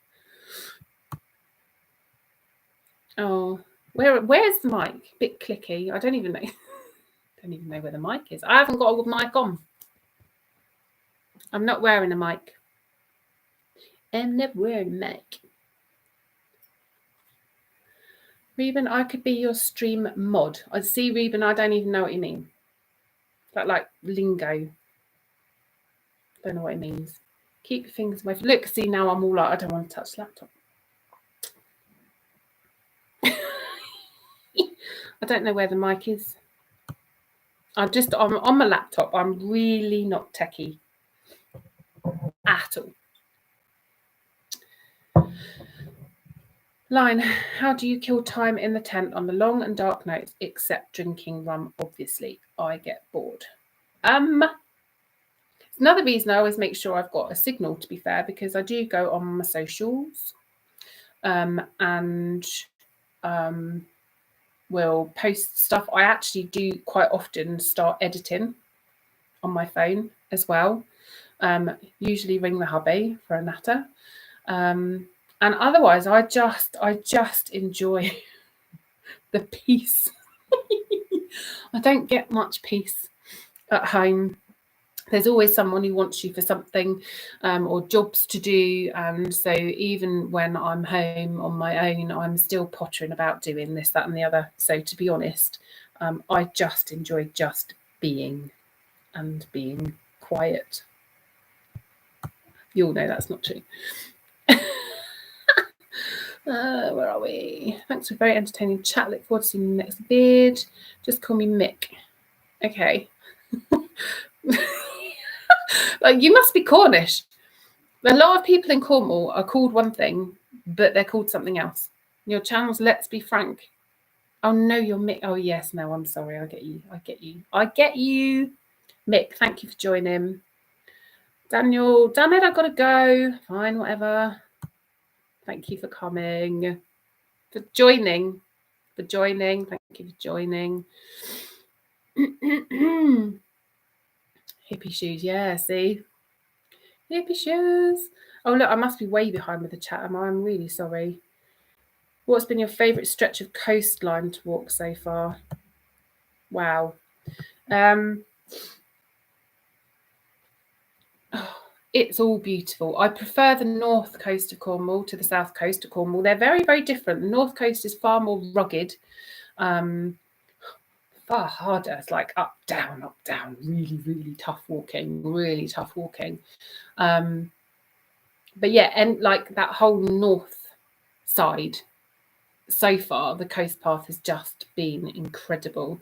Oh, where's the mic? Bit clicky. I don't even know. Don't even know where the mic is. I haven't got a mic on. I'm not wearing a mic. I'm not wearing a mic. Reuben, I could be your stream mod. I see, Reuben, I don't even know what you mean. That like lingo. Don't know what it means. Keep your fingers away. Look, see, now I'm all like, I don't want to touch the laptop. I don't know where the mic is. I'm on my laptop. I'm really not techie at all. Line, how do you kill time in the tent on the long and dark nights, except drinking rum? Obviously, I get bored. Another reason I always make sure I've got a signal, to be fair, because I do go on my socials, and will post stuff. I actually do quite often start editing on my phone as well. Usually ring the hubby for a natter. And otherwise, I just enjoy the peace. I don't get much peace at home. There's always someone who wants you for something, or jobs to do. And so even when I'm home on my own, I'm still pottering about doing this, that and the other. So to be honest, I just enjoy just being and being quiet. You all know that's not true. Where are we? Thanks for a very entertaining chat. Look forward to seeing the next vid. Just call me Mick. Okay. Like, you must be Cornish. A lot of people in Cornwall are called one thing, but they're called something else. Your channel's Let's Be Frank. Oh no, you're Mick. Oh yes, no, I'm sorry. I get you. Mick, thank you for joining. Daniel, damn it, I've got to go. Fine, whatever. Thank you for coming. For joining. Thank you for joining. Hippie shoes, yeah, see? Hippie shoes. Oh, look, I must be way behind with the chat. I'm really sorry. What's been your favourite stretch of coastline to walk so far? Wow. It's all beautiful. I prefer the north coast of Cornwall to the south coast of Cornwall. They're very, very different. The north coast is far more rugged, far harder. It's like up, down, really, really tough walking, but yeah, and like that whole north side, so far, the coast path has just been incredible.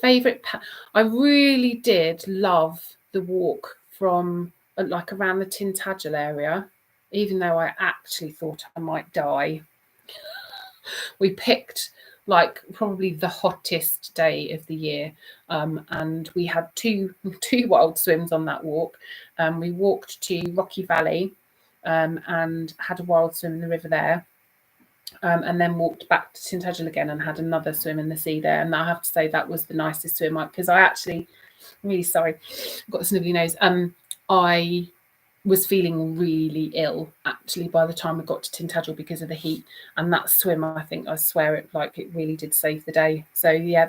I really did love the walk from like around the Tintagel area, even though I actually thought I might die. We picked like probably the hottest day of the year, and we had two wild swims on that walk. We walked to Rocky Valley, and had a wild swim in the river there. And then walked back to Tintagel again and had another swim in the sea there. And I have to say that was the nicest swim, because I'm really sorry, I've got a snivelly nose. I was feeling really ill actually by the time I got to Tintagel because of the heat. And that swim, I swear it really did save the day. So yeah,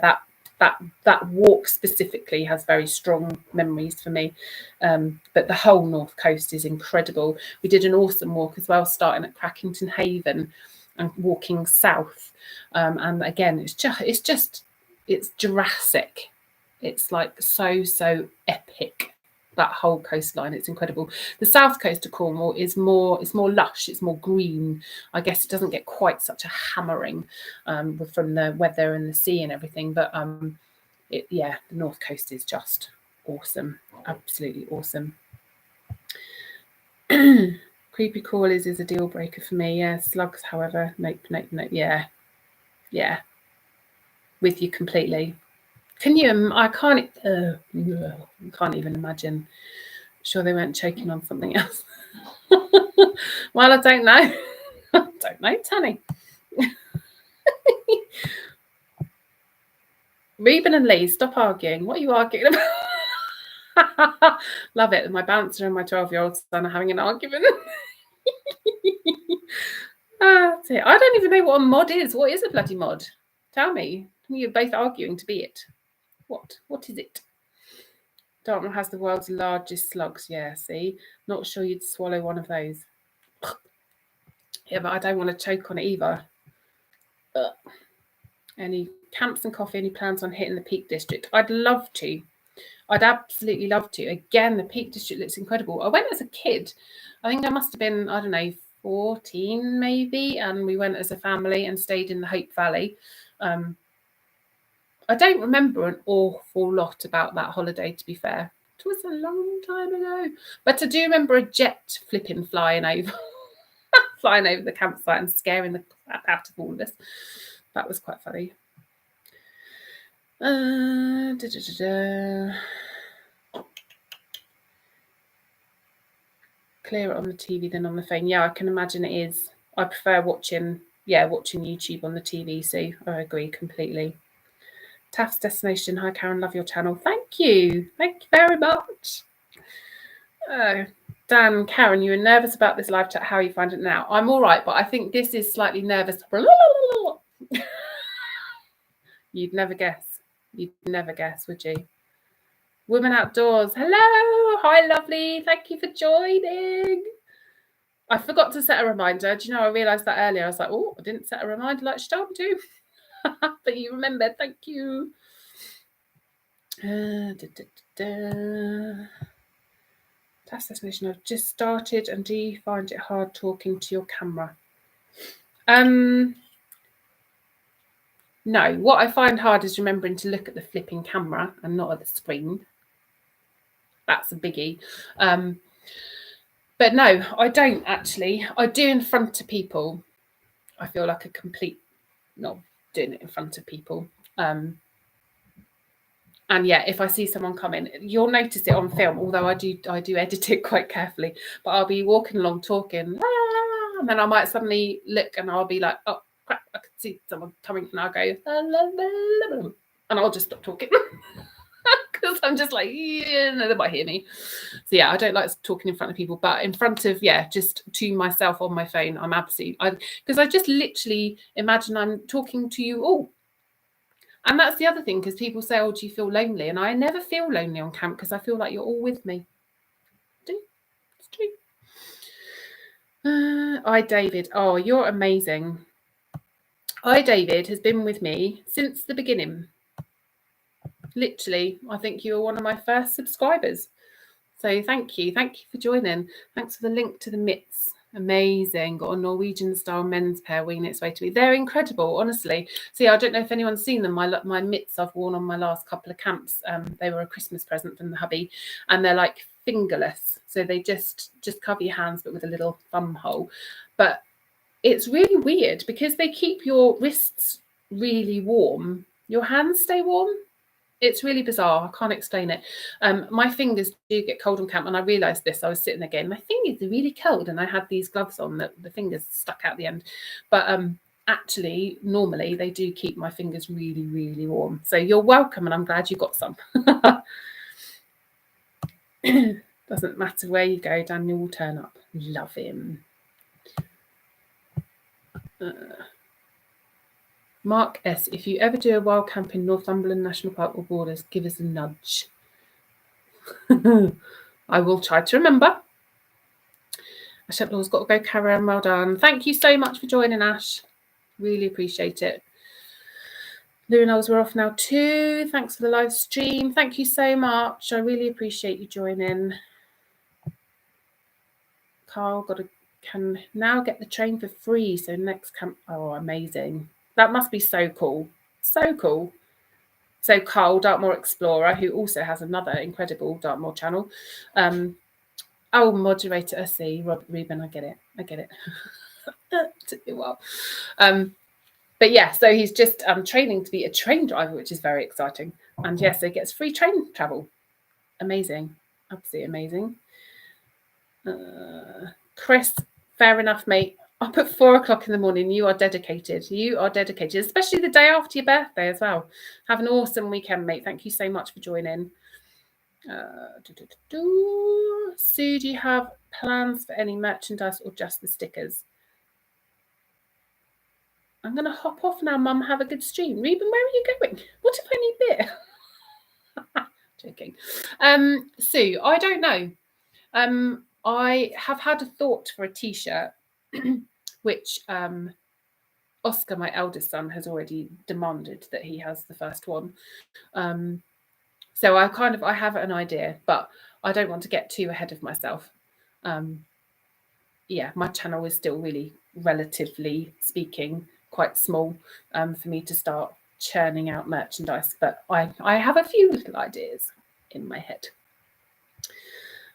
that walk specifically has very strong memories for me. But the whole north coast is incredible. We did an awesome walk as well, starting at Crackington Haven and walking south. And again, it's Jurassic. It's like so epic, that whole coastline. It's incredible. The south coast of Cornwall is more lush, it's more green. I guess it doesn't get quite such a hammering from the weather and the sea and everything, but the north coast is just awesome, absolutely awesome. Creepy crawlies is a deal breaker for me. Yeah, slugs, however, nope. Yeah, with you completely. Can you? I can't even imagine. Sure, they weren't choking on something else. Well, I don't know. I don't know, Tanny. Reuben and Lee, stop arguing. What are you arguing about? Love it. My bouncer and my 12-year-old son are having an argument. I don't even know what a mod is. What is a bloody mod? Tell me. You're both arguing to be it. What is it? Dartmoor has the world's largest slugs. Yeah, see? Not sure you'd swallow one of those. Yeah, but I don't want to choke on it either. Any camps and coffee, any plans on hitting the Peak District? I'd love to. I'd absolutely love to. Again, the Peak District looks incredible. I went as a kid. I think I must have been, 14 maybe, and we went as a family and stayed in the Hope Valley. I don't remember an awful lot about that holiday, to be fair. It was a long time ago. But I do remember a jet flying over the campsite and scaring the crap out of all of us. That was quite funny. Clearer on the TV than on the phone. Yeah, I can imagine it is. I prefer watching YouTube on the TV, so I agree completely. Taft's Destination. Hi, Karen. Love your channel. Thank you. Thank you very much. Dan, Karen, you were nervous about this live chat. How are you finding it now? I'm all right, but I think this is slightly nervous. You'd never guess. You'd never guess, would you? Women Outdoors. Hello. Hi, lovely. Thank you for joining. I forgot to set a reminder. Do you know, I realised that earlier. I was like, oh, I didn't set a reminder like Storm do. But you remembered. Thank you. Task destination. I've just started, and do you find it hard talking to your camera? No. What I find hard is remembering to look at the flipping camera and not at the screen. That's a biggie. But no, I don't actually. I do in front of people. I feel like a complete not doing it in front of people. And yeah, if I see someone coming, you'll notice it on film, although I do edit it quite carefully. But I'll be walking along talking, and then I might suddenly look and I'll be like, oh crap, I can see someone coming, and I'll go, and I'll just stop talking. Because I'm just like, yeah, no, they might hear me. So yeah, I don't like talking in front of people, but in front of, just to myself on my phone, I'm absolutely, because I just literally imagine I'm talking to you all. And that's the other thing, because people say, oh, do you feel lonely? And I never feel lonely on camp because I feel like you're all with me. It's true. David. Oh, you're amazing. David has been with me since the beginning. Literally, I think you were one of my first subscribers. So thank you. Thank you for joining. Thanks for the link to the mitts. Amazing. Got a Norwegian style men's pair winging its way to me. They're incredible, honestly. See, I don't know if anyone's seen them. My mitts I've worn on my last couple of camps. They were a Christmas present from the hubby, and they're like fingerless. So they just cover your hands, but with a little thumb hole. But it's really weird because they keep your wrists really warm. Your hands stay warm. It's really bizarre. I can't explain it. My fingers do get cold on camp, and I realised this. I was sitting there going, my fingers are really cold, and I had these gloves on that the fingers stuck out the end. But actually, normally they do keep my fingers really, really warm. So you're welcome, and I'm glad you got some. Doesn't matter where you go, Daniel will turn up. Love him. Mark S., if you ever do a wild camp in Northumberland National Park or Borders, give us a nudge. I will try to remember. Ash Uplaw's got to go, Karen. Well done. Thank you so much for joining, Ash. Really appreciate it. Lou and Els, we're off now too. Thanks for the live stream. Thank you so much. I really appreciate you joining. Carl can now get the train for free. So next camp. Oh, amazing. That must be so cool. So cool. So Carl, Dartmoor Explorer, who also has another incredible Dartmoor channel. Moderator, I see. Robert Rubin, I get it. Took me a while. But yeah, so he's just training to be a train driver, which is very exciting. And yes, so he gets free train travel. Amazing. Absolutely amazing. Chris, fair enough, mate. Up at 4 o'clock in the morning. You are dedicated. You are dedicated, especially the day after your birthday as well. Have an awesome weekend, mate. Thank you so much for joining. Sue, do you have plans for any merchandise or just the stickers? I'm going to hop off now, Mum. Have a good stream. Reuben, where are you going? What if I need beer? Joking. Sue, I don't know. I have had a thought for a T-shirt, which Oscar, my eldest son, has already demanded that he has the first one. So I have an idea, but I don't want to get too ahead of myself. My channel is still really, relatively speaking, quite small for me to start churning out merchandise, but I have a few little ideas in my head.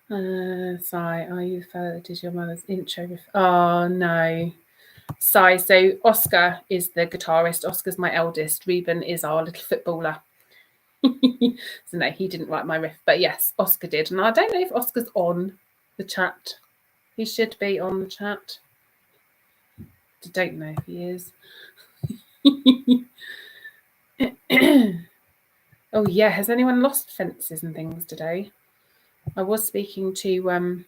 Sai, are you further? Did your mother's intro? Oh no, Sai. So Oscar is the guitarist. Oscar's my eldest. Reuben is our little footballer. So no, he didn't write my riff, but yes, Oscar did. And I don't know if Oscar's on the chat. He should be on the chat. I don't know if he is. Oh yeah, has anyone lost fences and things today? I was speaking to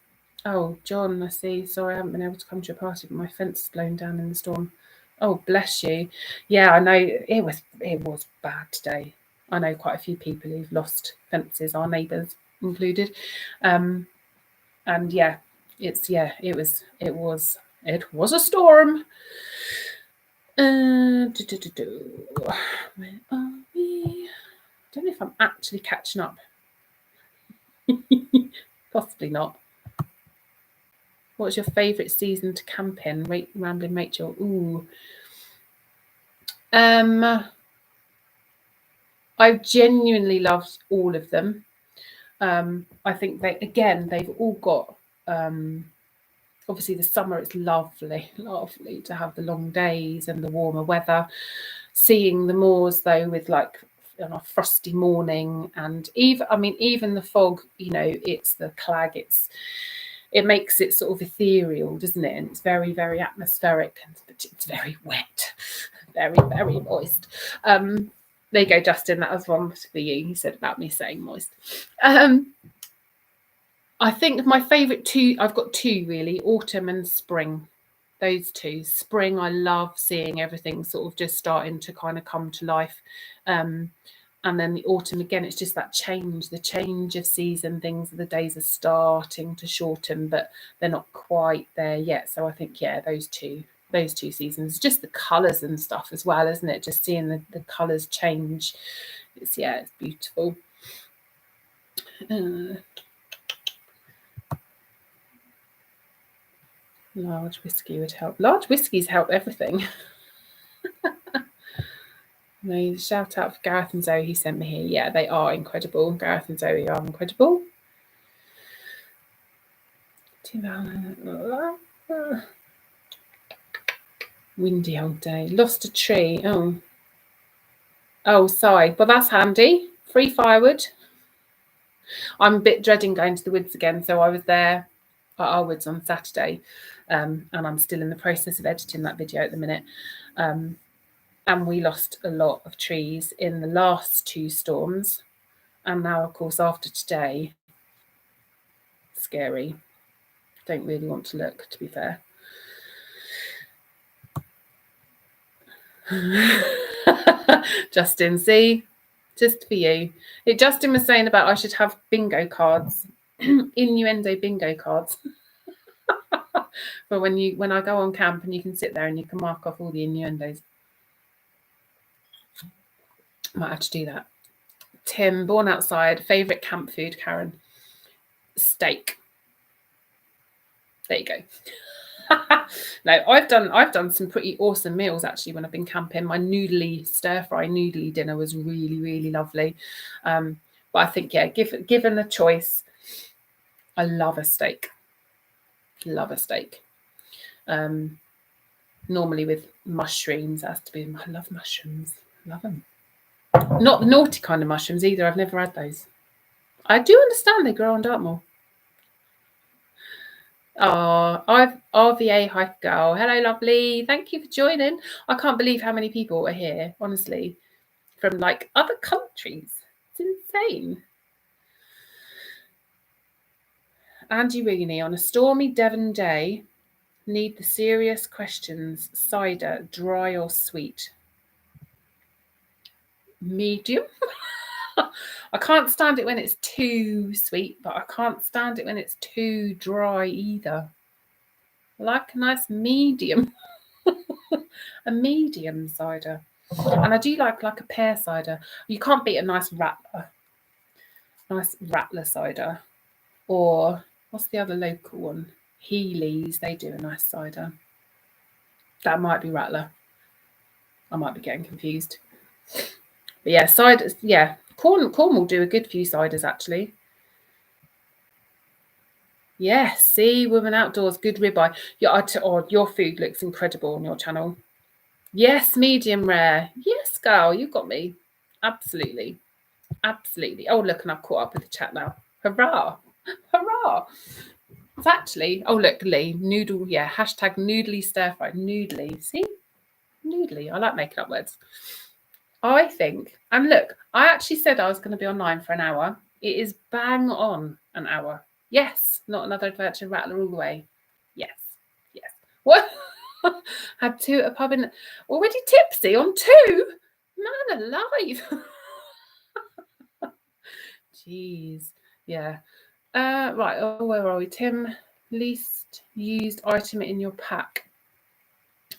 oh John, I see. Sorry, I haven't been able to come to your party, but my fence is blown down in the storm. Oh bless you. Yeah, I know it was bad today. I know quite a few people who've lost fences, our neighbours included. And yeah, it was a storm. Where are we? I don't know if I'm actually catching up. Possibly not. What's your favourite season to camp in? Rambling Rachel. Ooh. I've genuinely loved all of them. I think they've all got obviously the summer, it's lovely to have the long days and the warmer weather. Seeing the moors though with like on a frosty morning, and even the fog, it's the clag, it makes it sort of ethereal, doesn't it? And it's very, very atmospheric, but it's very wet, very, very moist. There you go, Justin. That was one for you. He said about me saying moist. I think my favourite two, I've got two really, autumn and spring. Those two. Spring, I love seeing everything sort of just starting to kind of come to life. And then the autumn, again, it's just that the change of season, the days are starting to shorten, but they're not quite there yet. So I think, yeah, those two seasons, just the colours and stuff as well, isn't it? Just seeing the colours change. It's beautiful. Large whiskey would help. Large whiskies help everything. No, shout out for Gareth and Zoe, he sent me here. Yeah, they are incredible. Gareth and Zoe are incredible. Windy old day. Lost a tree. Oh, sorry. Well, that's handy. Free firewood. I'm a bit dreading going to the woods again. So I was there at our woods on Saturday, and I'm still in the process of editing that video at the minute. And we lost a lot of trees in the last two storms. And now, of course, after today, scary. Don't really want to look, to be fair. Justin, see? Just for you. Justin was saying about I should have bingo cards, innuendo bingo cards. But when I go on camp and you can sit there and you can mark off all the innuendos. Might have to do that. Tim, born outside, favourite camp food, Karen? Steak. There you go. No, I've done some pretty awesome meals actually when I've been camping. My stir-fry noodly dinner was really, really lovely. But I think, yeah, given the choice, I love a steak. Normally with mushrooms, has to be. I love mushrooms. Love them. Not the naughty kind of mushrooms either. I've never had those. I do understand they grow on Dartmoor. Oh, I've RVA Hype Girl. Hello, lovely. Thank you for joining. I can't believe how many people are here, honestly, from like other countries. It's insane. Andy Rooney, on a stormy Devon day, need the serious questions. Cider, dry or sweet? Medium. I can't stand it when it's too sweet, but I can't stand it when it's too dry either. I like a nice medium. A medium cider. And I do like a pear cider. You can't beat a nice rattler. Nice rattler cider. Or what's the other local one? Healy's. They do a nice cider. That might be rattler. I might be getting confused. But yeah, ciders. Yeah, corn will do a good few ciders actually. Yes, see, Women Outdoors, good ribeye. Your food looks incredible on your channel. Yes, medium rare. Yes, girl, you got me. Absolutely. Absolutely. Oh, look, and I've caught up with the chat now. Hurrah. Hurrah. It's actually, oh, look, Lee, noodle, yeah, hashtag noodly stir fry. Noodly. See? Noodly. I like making up words. I think, and look, I actually said I was going to be online for an hour. It is bang on an hour. Yes, not another adventure rattler all the way. Yes, yes. What? Had two at a pub in already tipsy on two? Man alive. Jeez. Yeah. Right. Oh, where are we? Tim, least used item in your pack.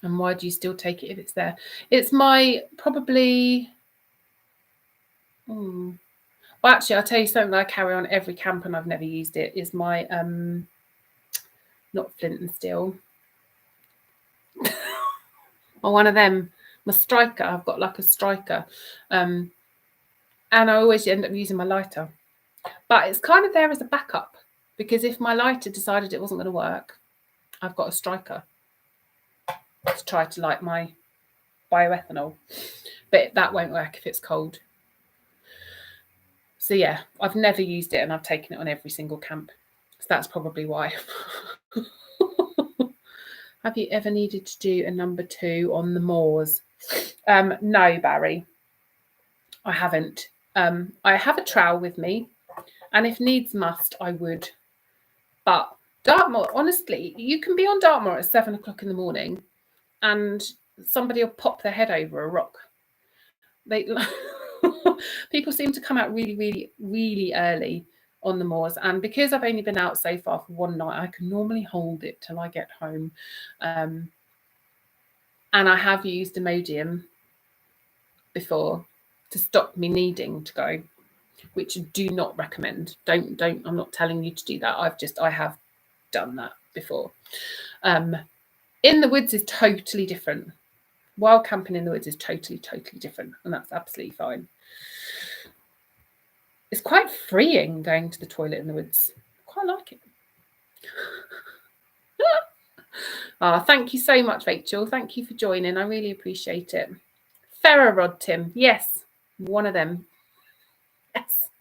And why do you still take it if it's there? It's my probably. Well, actually, I'll tell you something that I carry on every camp and I've never used it is my not flint and steel. Or one of them, my striker. I've got like a striker. And I always end up using my lighter. But it's kind of there as a backup because if my lighter decided it wasn't going to work, I've got a striker to try to light my bioethanol. But that won't work if it's cold. So yeah, I've never used it and I've taken it on every single camp. So that's probably why. Have you ever needed to do a number 2 on the moors? No, Barry. I haven't. I have a trowel with me, and if needs must, I would. But Dartmoor, honestly, you can be on Dartmoor at 7 o'clock in the morning, and somebody will pop their head over a rock. People seem to come out really, really, really early on the moors, and because I've only been out so far for one night, I can normally hold it till I get home. And I have used Imodium before to stop me needing to go, which I do not recommend. Don't. I'm not telling you to do that. I have done that before. In the woods is totally different. Wild camping in the woods is totally, totally different, and that's absolutely fine. It's quite freeing going to the toilet in the woods. I quite like it. Thank you so much, Rachel. Thank you for joining. I really appreciate it. Ferrorod, Tim. Yes, one of them. Yes.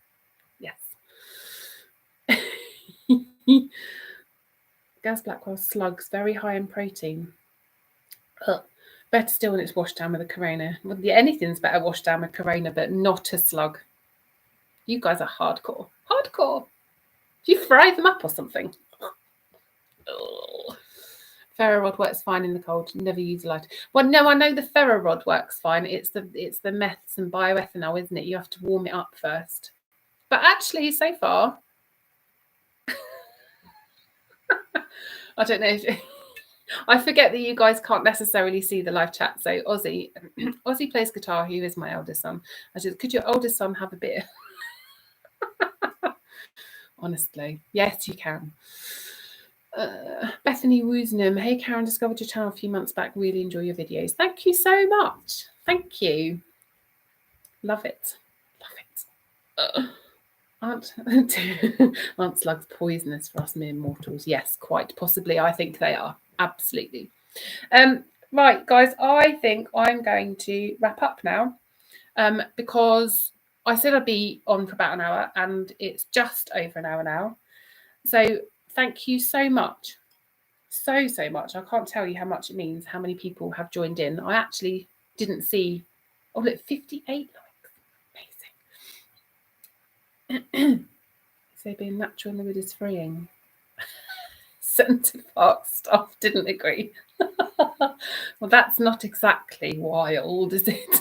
Gas Blackwell slugs, very high in protein. Better still when it's washed down with a Corona. Well, yeah, anything's better washed down with Corona, but not a slug. You guys are hardcore. Hardcore. Do you fry them up or something? Ferrorod works fine in the cold. Never use a lighter. Well, no, I know the ferrorod works fine. It's the meths and bioethanol, isn't it? You have to warm it up first. But actually, so far, I don't know if I forget that you guys can't necessarily see the live chat. So Ozzy plays guitar. Who is my eldest son? I said, could your oldest son have a bit? Honestly, yes, you can. Bethany Woosnam, hey Karen, discovered your channel a few months back. Really enjoy your videos. Thank you so much. Thank you. Love it. Love it. Aren't slugs poisonous for us mere mortals? Yes, quite possibly. I think they are. Absolutely. Right, guys, I think I'm going to wrap up now because I said I'd be on for about an hour and it's just over an hour now. So thank you so much. So much. I can't tell you how much it means, how many people have joined in. I actually didn't see. Oh, look, 58 likes. Amazing. So being natural in the wood is freeing. Centre Park staff didn't agree. Well, that's not exactly wild, is it?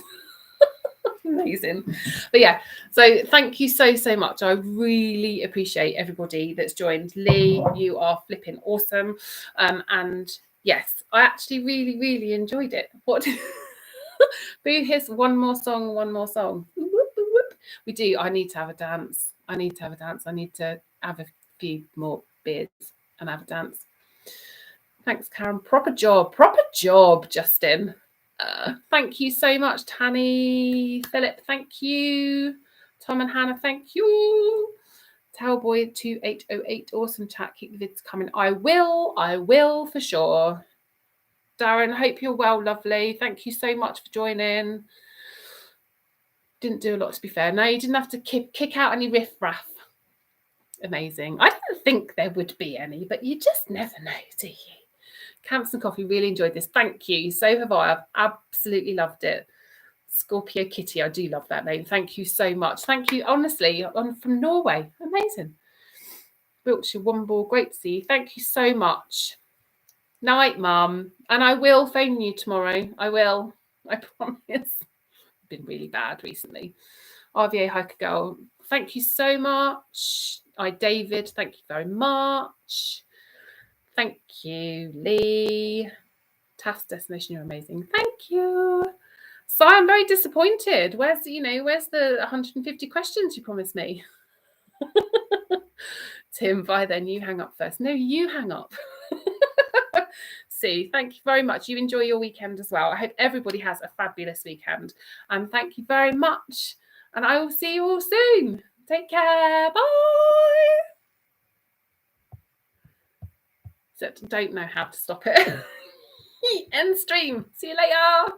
Amazing. But yeah, so thank you so much. I really appreciate everybody that's joined. Lee, you are flipping awesome. And yes, I actually really enjoyed it. What Boo hiss, one more song. We do. I need to have a dance. I need to have a few more beers and have a dance. Thanks, Karen. Proper job, Justin. Thank you so much, Tanny. Philip, thank you. Tom and Hannah, thank you. Tailboy2808, awesome chat. Keep the vids coming. I will for sure. Darren, hope you're well, lovely. Thank you so much for joining. Didn't do a lot, to be fair. No, you didn't have to kick out any riff-raff. Amazing. I didn't think there would be any, but you just never know, do you? Camps and Coffee, really enjoyed this. Thank you. So have I. I've absolutely loved it. Scorpio Kitty, I do love that name. Thank you so much. Thank you. Honestly, I'm from Norway. Amazing. Wiltshire Womble, great to see you. Thank you so much. Night, Mum. And I will phone you tomorrow. I will. I promise. It's been really bad recently. RVA Hiker Girl, thank you so much. David, thank you very much. Thank you, Lee. Task Destination, you're amazing. Thank you. So I'm very disappointed. Where's the 150 questions you promised me? Tim, bye then. You hang up first. No, you hang up. Sue, thank you very much. You enjoy your weekend as well. I hope everybody has a fabulous weekend. And thank you very much. And I will see you all soon. Take care. Bye. Except I don't know how to stop it. End stream. See you later.